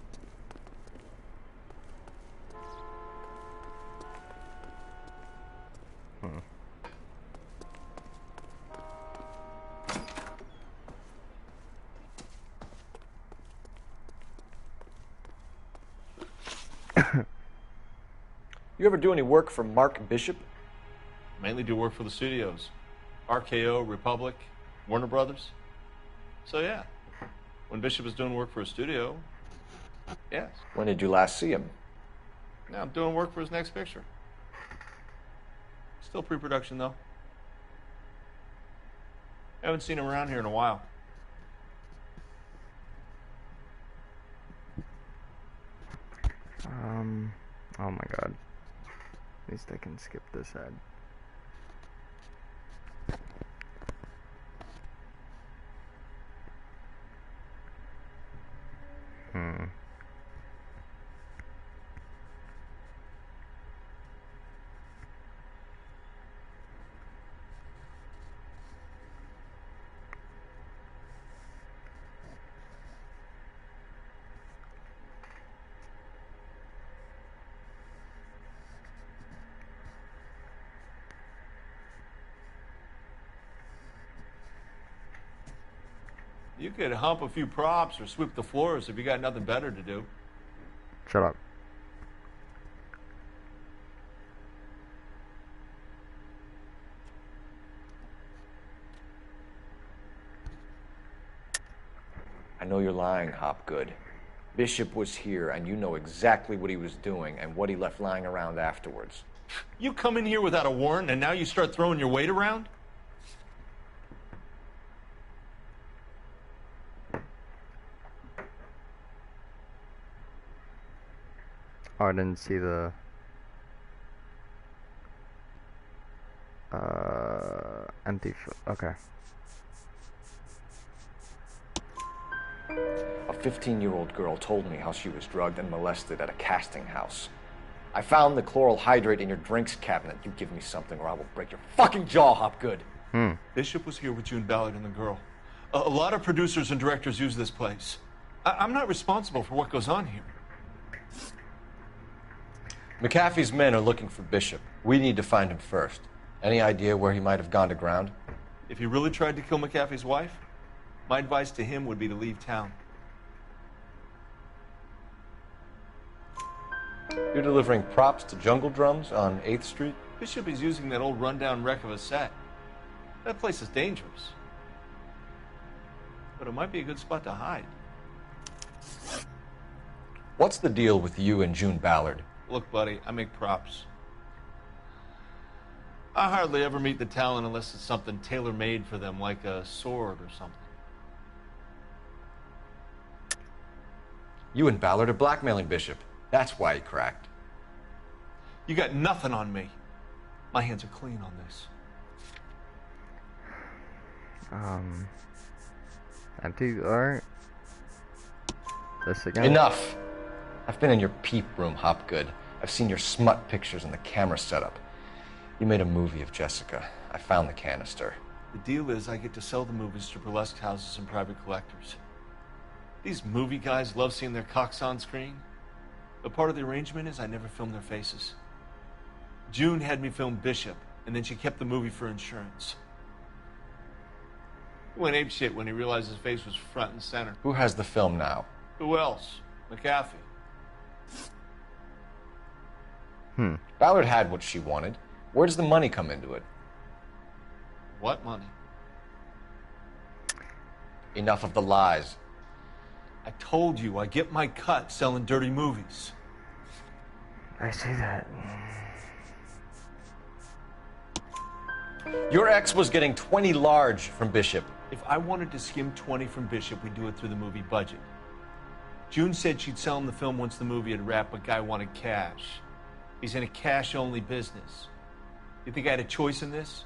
You ever do any work for Mark Bishop? Mainly do work for the studios. RKO, Republic, Warner Brothers. So yeah, when Bishop was doing work for a studio, yes. When did you last see him? Now I'm doing work for his next picture. Still pre-production though. Haven't seen him around here in a while. Oh my god. At least I can skip this ad. You could hump a few props or sweep the floors if you got nothing better to do. Shut up. I know you're lying, Hopgood. Bishop was here, and you know exactly what he was doing and what he left lying around afterwards. You come in here without a warrant, and now you start throwing your weight around? Oh, I didn't see the... empty... Okay. A 15-year-old girl told me how she was drugged and molested at a casting house. I found the chloral hydrate in your drinks cabinet. You give me something or I will break your fucking jaw, Hopgood. Bishop was here with June Ballard and the girl. A lot of producers and directors use this place. I'm not responsible for what goes on here. McAfee's men are looking for Bishop. We need to find him first. Any idea where he might have gone to ground? If he really tried to kill McAfee's wife, my advice to him would be to leave town. You're delivering props to Jungle Drums on 8th Street? Bishop is using that old rundown wreck of a set. That place is dangerous. But it might be a good spot to hide. What's the deal with you and June Ballard? Look, buddy, I make props. I hardly ever meet the talent unless it's something tailor-made for them, like a sword or something. You and Ballard are blackmailing Bishop. That's why he cracked. You got nothing on me. My hands are clean on this. Empty art. This again. Enough. I've been in your peep room, Hopgood. I've seen your smut pictures and the camera setup. You made a movie of Jessica. I found the canister. The deal is I get to sell the movies to burlesque houses and private collectors. These movie guys love seeing their cocks on screen. But part of the arrangement is I never film their faces. June had me film Bishop, and then she kept the movie for insurance. He went apeshit when he realized his face was front and center. Who has the film now? Who else? McAfee. Ballard had what she wanted. Where does the money come into it? What money? Enough of the lies. I told you, I get my cut selling dirty movies. I see that. Your ex was getting 20 large from Bishop. If I wanted to skim 20 from Bishop, we'd do it through the movie budget. June said she'd sell him the film once the movie had wrapped, but Guy wanted cash. He's in a cash-only business. You think I had a choice in this?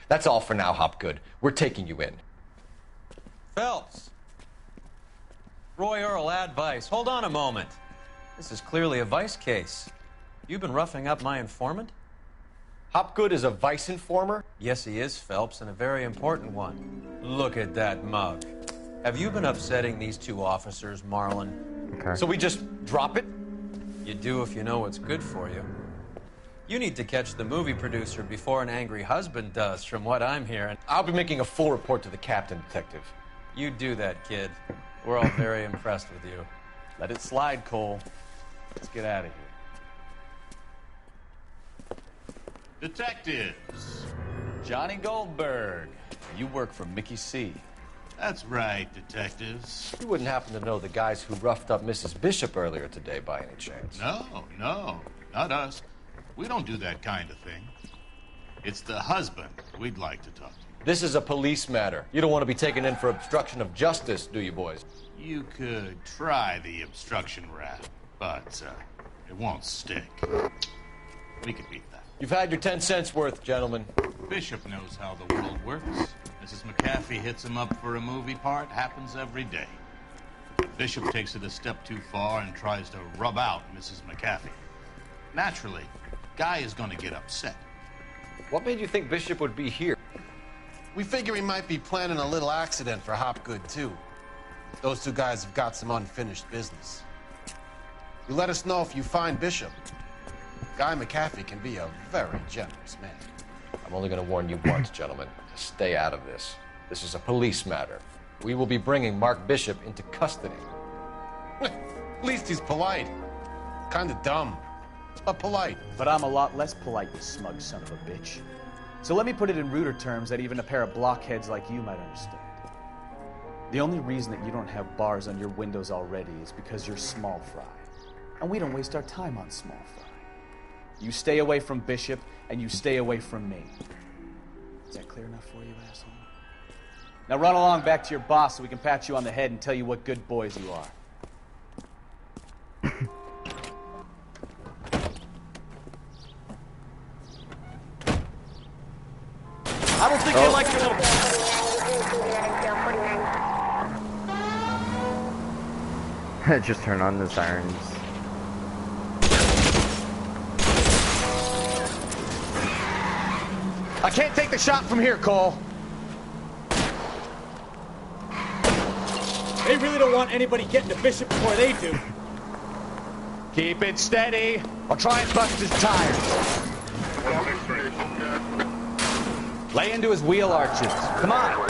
That's all for now, Hopgood. We're taking you in. Phelps. Roy Earl, ad vice. Hold on a moment. This is clearly a vice case. You've been roughing up my informant? Hopgood is a vice informer? Yes, he is, Phelps, and a very important one. Look at that mug. Have you been upsetting these two officers, Marlon? Okay. So we just drop it? You do if you know what's good for you. You need to catch the movie producer before an angry husband does, from what I'm hearing. I'll be making a full report to the captain, Detective. You do that, kid. We're all very impressed with you. Let it slide, Cole. Let's get out of here. Detectives. Johnny Goldberg. You work for Mickey C. That's right, detectives. You wouldn't happen to know the guys who roughed up Mrs. Bishop earlier today by any chance? No, not us. We don't do that kind of thing. It's the husband we'd like to talk to. This is a police matter. You don't want to be taken in for obstruction of justice, do you, boys? You could try the obstruction rap, but it won't stick. We could beat that. You've had your 10 cents worth, gentlemen. Bishop knows how the world works. Mrs. McAfee hits him up for a movie part. Happens every day. Bishop takes it a step too far and tries to rub out Mrs. McAfee. Naturally, Guy is going to get upset. What made you think Bishop would be here? We figure he might be planning a little accident for Hopgood, too. Those two guys have got some unfinished business. You let us know if you find Bishop. Guy McAfee can be a very generous man. I'm only going to warn you once, gentlemen. Stay out of this. This is a police matter. We will be bringing Mark Bishop into custody. At least he's polite. Kind of dumb, but polite. But I'm a lot less polite, you smug son of a bitch. So let me put it in ruder terms that even a pair of blockheads like you might understand. The only reason that you don't have bars on your windows already is because you're small fry. And we don't waste our time on small fry. You stay away from Bishop, and you stay away from me. Is that clear enough for you, asshole? Now run along back to your boss so we can pat you on the head and tell you what good boys you are. I don't think they like your little... Just turn on the sirens. I can't take the shot from here, Cole. They really don't want anybody getting to Bishop before they do. Keep it steady. I'll try and bust his tires. Lay into his wheel arches. Come on.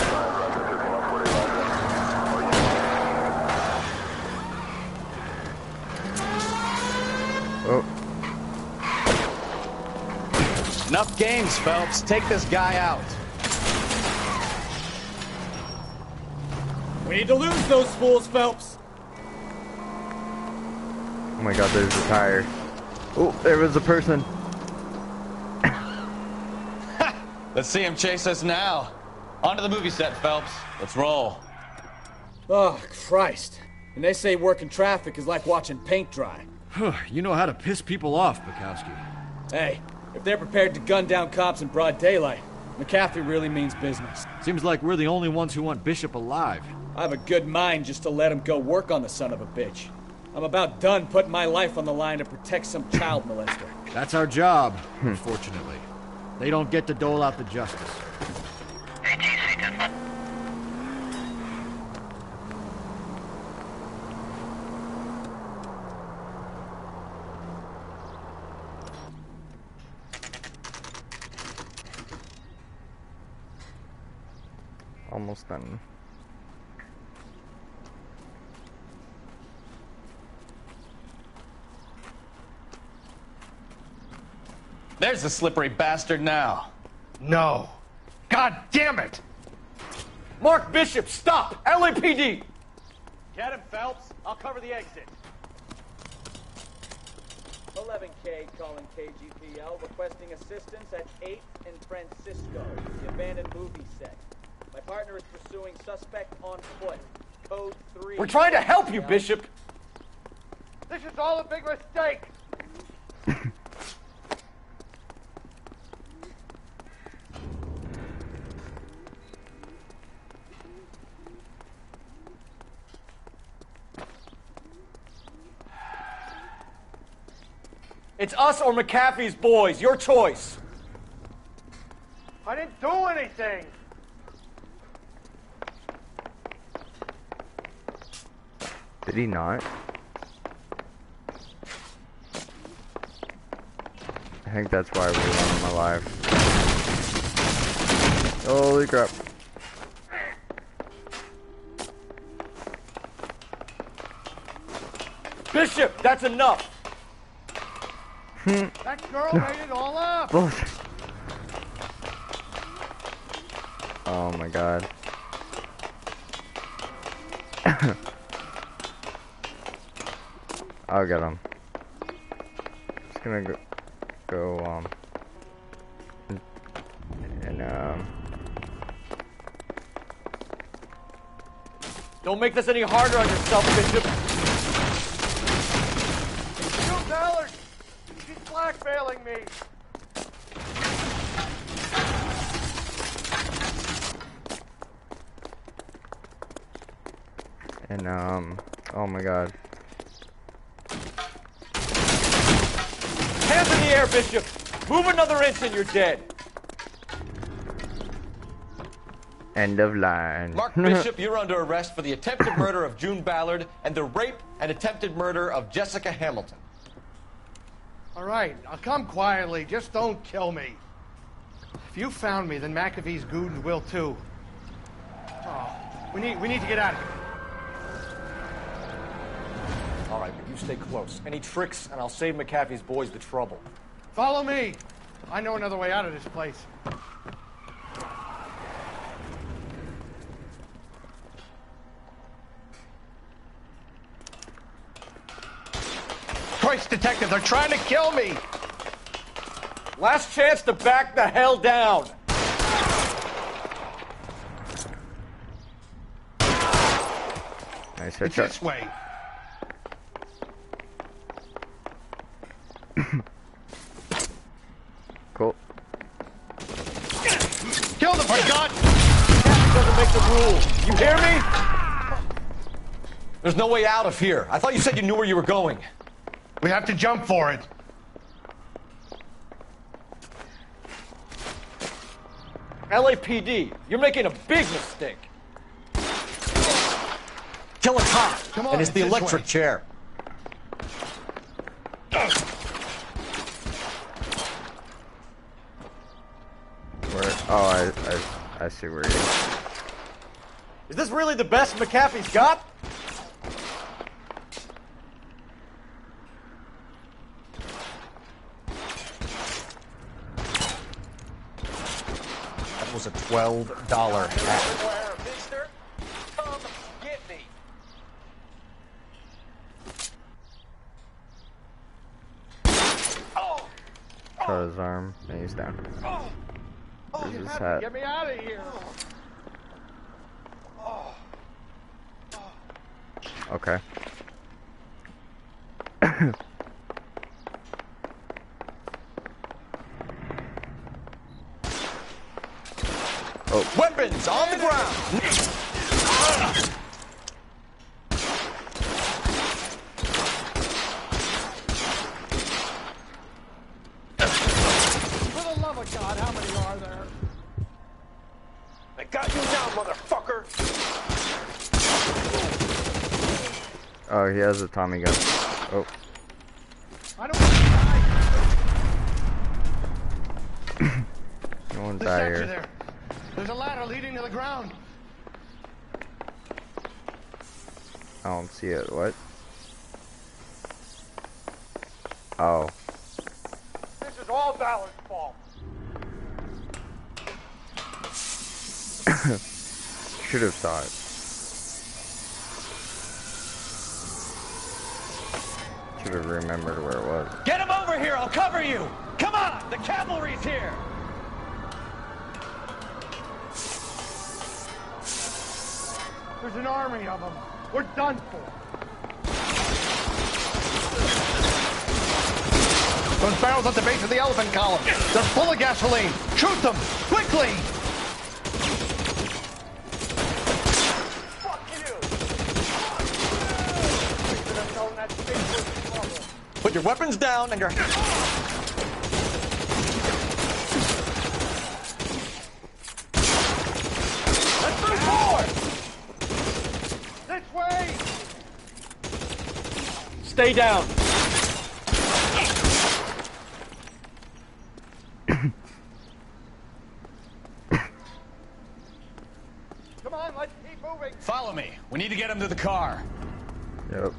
Oh. Enough games, Phelps. Take this guy out. We need to lose those fools, Phelps. Oh my god, there's a tire. Oh, there was a person. Let's see him chase us now. Onto the movie set, Phelps. Let's roll. Oh, Christ. And they say working traffic is like watching paint dry. You know how to piss people off, Bukowski. Hey, if they're prepared to gun down cops in broad daylight, McAfee really means business. Seems like we're the only ones who want Bishop alive. I have a good mind just to let him go work on the son of a bitch. I'm about done putting my life on the line to protect some child molester. That's our job, unfortunately. They don't get to dole out the justice. Almost done. There's the slippery bastard now. No. God damn it! Mark Bishop, stop! LAPD! Get him, Phelps. I'll cover the exit. 11K calling KGPL, requesting assistance at 8th and Francisco, the abandoned movie set. My partner is pursuing suspect on foot. Code 3. We're trying to help you, Bishop! This is all a big mistake! It's us or McAfee's boys. Your choice. I didn't do anything! Did he not? I think that's why we want him alive. Holy crap. Bishop, that's enough! That girl made it all up! Bullshit. Oh my god. I'll get him. Just gonna go Don't make this any harder on yourself, Bishop. Shoot Ballard! She's blackmailing me! and oh my god. Hands in the air, Bishop! Move another inch and you're dead. End of line. Mark Bishop, you're under arrest for the attempted murder of June Ballard and the rape and attempted murder of Jessica Hamilton. All right, I'll come quietly. Just don't kill me. If you found me, then McAfee's goons will too. Oh, we need to get out of here. All right, but you stay close. Any tricks, and I'll save McAfee's boys the trouble. Follow me. I know another way out of this place. Christ, detective, they're trying to kill me! Last chance to back the hell down! Nice It's headshot. this way. Cool. Kill them, for God! That doesn't make the rule. You hear me? There's no way out of here. I thought you said you knew where you were going. We have to jump for it. LAPD, you're making a big mistake. Kill a cop. Come on, and it's the this electric way. chair. Where? Oh, I see where he is. Is this really the best McAfee's got? That was a $12 hat. Mister, come get me. Cut his arm, and he's down. There's his hat. Get me out of here. Okay. Oh. Weapons on the ground! For the love of God, how many are there? I got you now, motherfucker. Oh, he has a Tommy gun. Oh. I don't want to die. No one The die sector here. there. There's a ladder leading to the ground. I don't see it. What? Oh. This is all Ballard's fault. Should have saw it. Should have remembered where it was. Get him over here! I'll cover you! Come on! The cavalry's here! There's an army of them. We're done for. Those barrels at the base of the elephant column. They're full of gasoline. Shoot them! Quickly! Put your weapons down and your... Let's move forward! This way! Stay down. Come on, let's keep moving. Follow me. We need to get him to the car. Yep.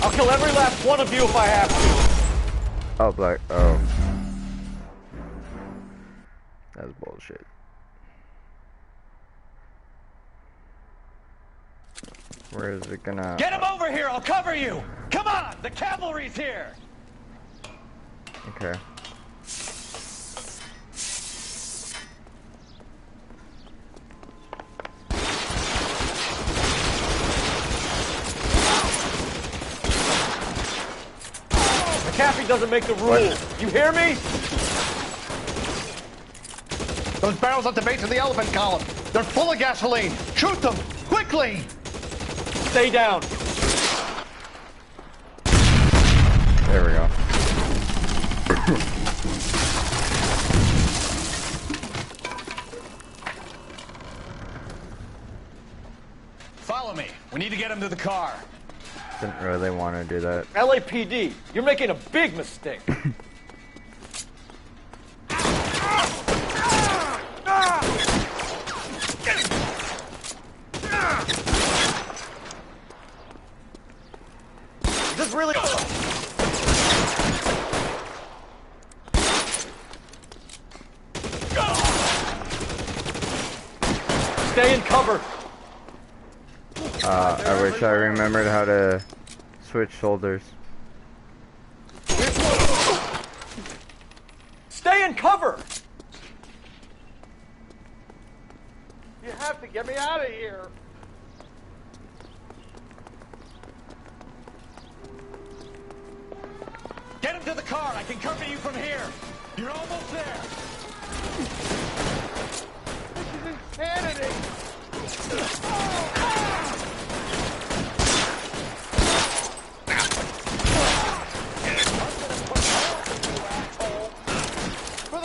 I'll kill every last one of you if I have to. Oh, black. Oh. That's bullshit. Where is it gonna... Get him over here! I'll cover you! Come on! The cavalry's here! Okay. McAfee doesn't make the rules. You hear me? Those barrels at the base of the elephant column. They're full of gasoline. Shoot them! Quickly! Stay down. There we go. Follow me. We need to get him to the car. Didn't really want to do that. LAPD, you're making a big mistake. Is this really... Stay in cover. I wish I remembered how to switch shoulders. Stay in cover. You have to get me out of here. Get him to the car. I can cover you from here. You're almost there. This is insanity.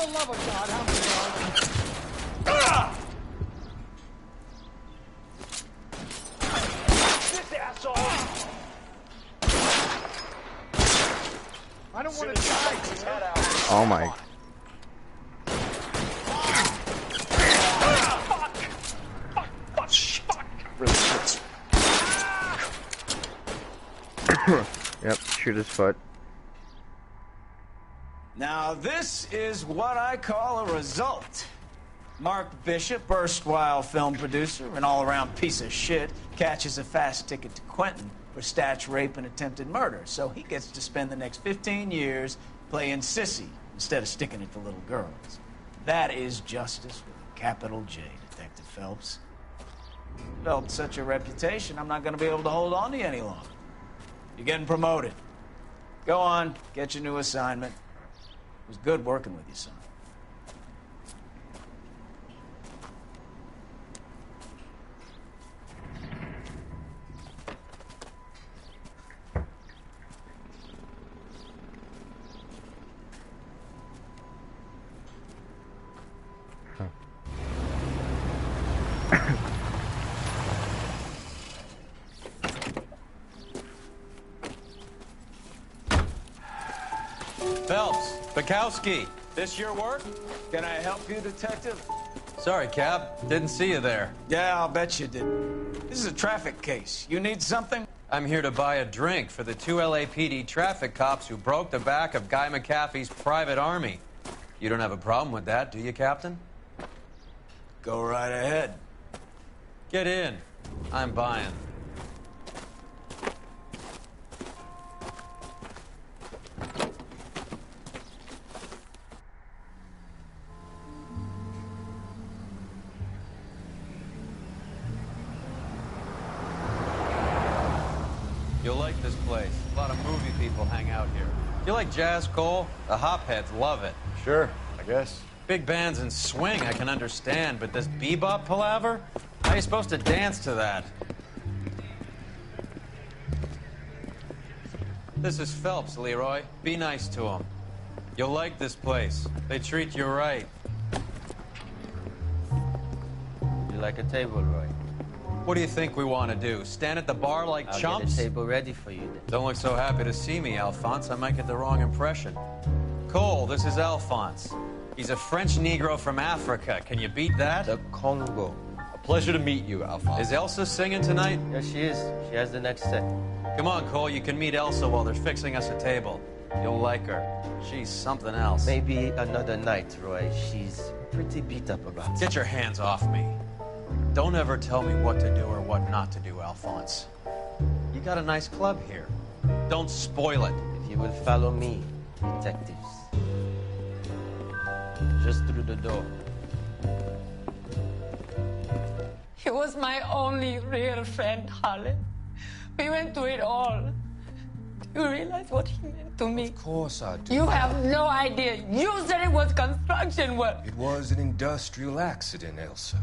the love of God, help me, This asshole! I don't want to die. Oh my. Really hurts. Yep, shoot his foot. Now, this is what I call a result. Mark Bishop, erstwhile film producer and all-around piece of shit, catches a fast ticket to Quentin for stitch rape and attempted murder, so he gets to spend the next 15 years playing sissy instead of sticking it to little girls. That is justice with a capital J, Detective Phelps. Developed such a reputation, I'm not going to be able to hold on to you any longer. You're getting promoted. Go on, get your new assignment. It was good working with you, son. Phelps, Bukowski, this your work? Can I help you, Detective? Sorry, Cap. Didn't see you there. Yeah, I'll bet you did. This is a traffic case. You need something? I'm here to buy a drink for the 2 LAPD traffic cops who broke the back of Guy McAfee's private army. You don't have a problem with that, do you, Captain? Go right ahead. Get in. I'm buying. You'll like this place. A lot of movie people hang out here. You like jazz, Cole? The hopheads love it. Sure, I guess. Big bands and swing I can understand, but this bebop palaver? How are you supposed to dance to that? This is Phelps, Leroy. Be nice to him. You'll like this place. They treat you right. You like a table, Roy? What do you think we want to do? Stand at the bar like I'll chumps? get a table ready for you then. Don't look so happy to see me, Alphonse. I might get the wrong impression. Cole, this is Alphonse. He's a French Negro from Africa. Can you beat that? The Congo. A pleasure to meet you, Alphonse. Is Elsa singing tonight? Yes, she is. She has the next set. Come on, Cole. You can meet Elsa while they're fixing us a table. You'll like her. She's something else. Maybe another night, Roy. She's pretty beat up about it. Get your hands off me. Don't ever tell me what to do or what not to do, Alphonse. You got a nice club here. Don't spoil it. If you will follow me, detectives. Just through the door. He was my only real friend, Harlan. We went through it all. Do you realize what he meant to me? Of course I do. You have no idea. You said it was construction work. It was an industrial accident, Elsa.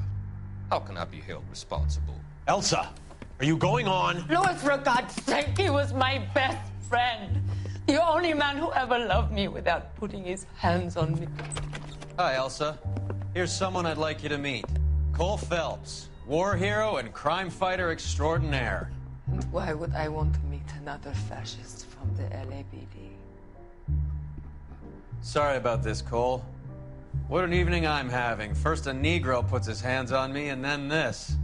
How can I be held responsible? Elsa, are you going on? Louis, for God's sake, he was my best friend. The only man who ever loved me without putting his hands on me. Hi, Elsa. Here's someone I'd like you to meet. Cole Phelps, war hero and crime fighter extraordinaire. And why would I want to meet another fascist from the LAPD? Sorry about this, Cole. What an evening I'm having. First a Negro puts his hands on me, and then this.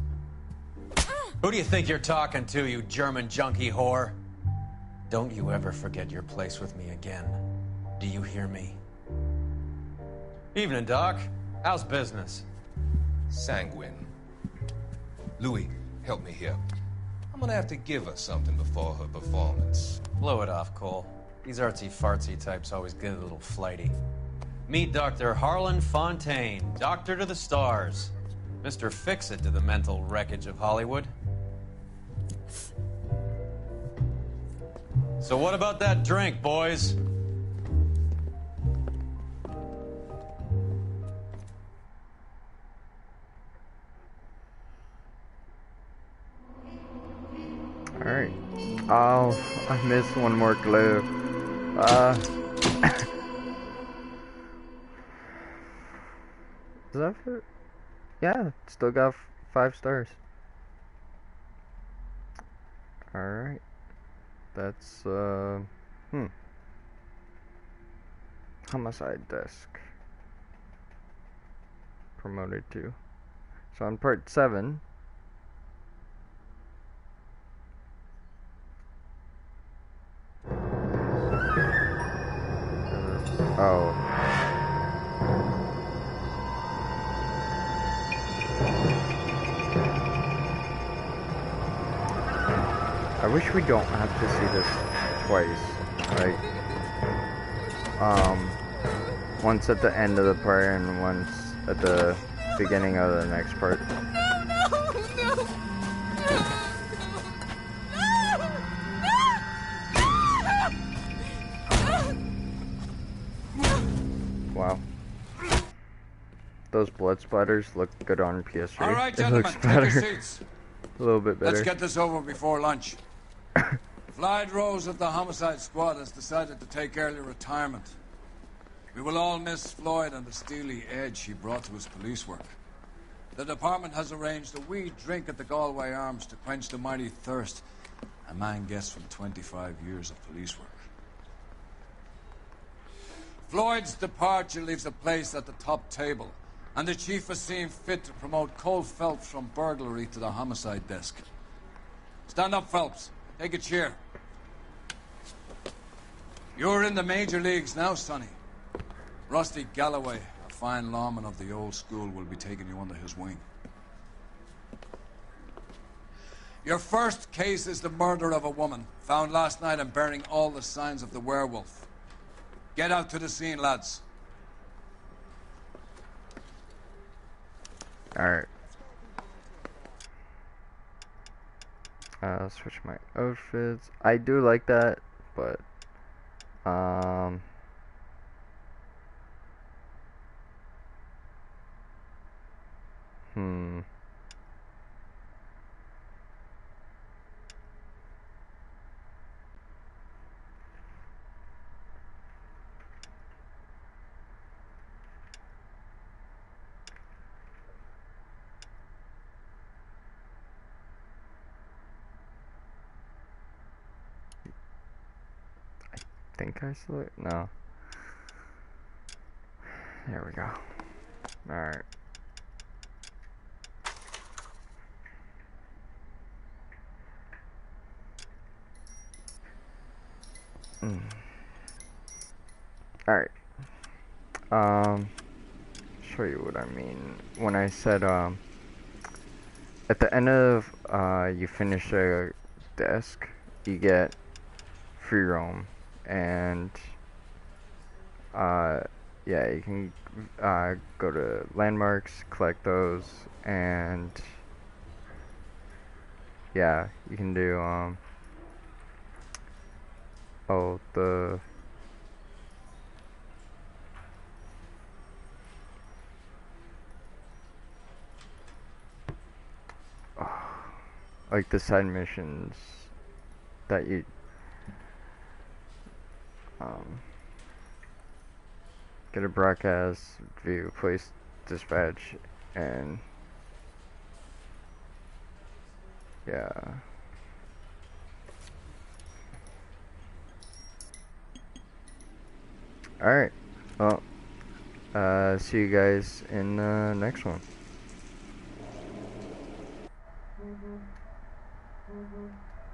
Who do you think you're talking to, you German junkie whore? Don't you ever forget your place with me again. Do you hear me? Evening, Doc. How's business? Sanguine. Louis, help me here. I'm gonna have to give her something before her performance. Blow it off, Cole. These artsy-fartsy types always get a little flighty. Meet Dr. Harlan Fontaine, doctor to the stars. Mr. Fix-It to the mental wreckage of Hollywood. So what about that drink, boys? Alright. Oh, I missed one more clue. Is that for? Yeah, still got 5 stars. Alright. That's, Homicide Desk. Promoted to. So on part 7. Oh. I wish we don't have to see this twice, right? Once at the end of the part and once at the beginning of the next part. Wow. Those blood splatters look good on PS3. All right, It gentlemen, looks take better. your seats. A little bit better. Let's get this over before lunch. Floyd Rose of the Homicide Squad has decided to take early retirement. We will all miss Floyd and the steely edge he brought to his police work. The department has arranged a wee drink at the Galway Arms to quench the mighty thirst a man gets from 25 years of police work. Floyd's departure leaves a place at the top table, and the chief has seen fit to promote Cole Phelps from burglary to the homicide desk. Stand up, Phelps. Take a chair. You're in the major leagues now, Sonny. Rusty Galloway, a fine lawman of the old school, will be taking you under his wing. Your first case is the murder of a woman, found last night and bearing all the signs of the werewolf. Get out to the scene, lads. Alright. Switch my outfits. I do like that, but I think I select. No. There we go. Alright. Alright. Show you what I mean. When I said, at the end of, you finish a desk, you get free roam. And, yeah, you can, go to landmarks, collect those, and, yeah, you can do, oh, the, like the side missions that you, get a broadcast, view, place, dispatch, and yeah. Alright, well, see you guys in the next one.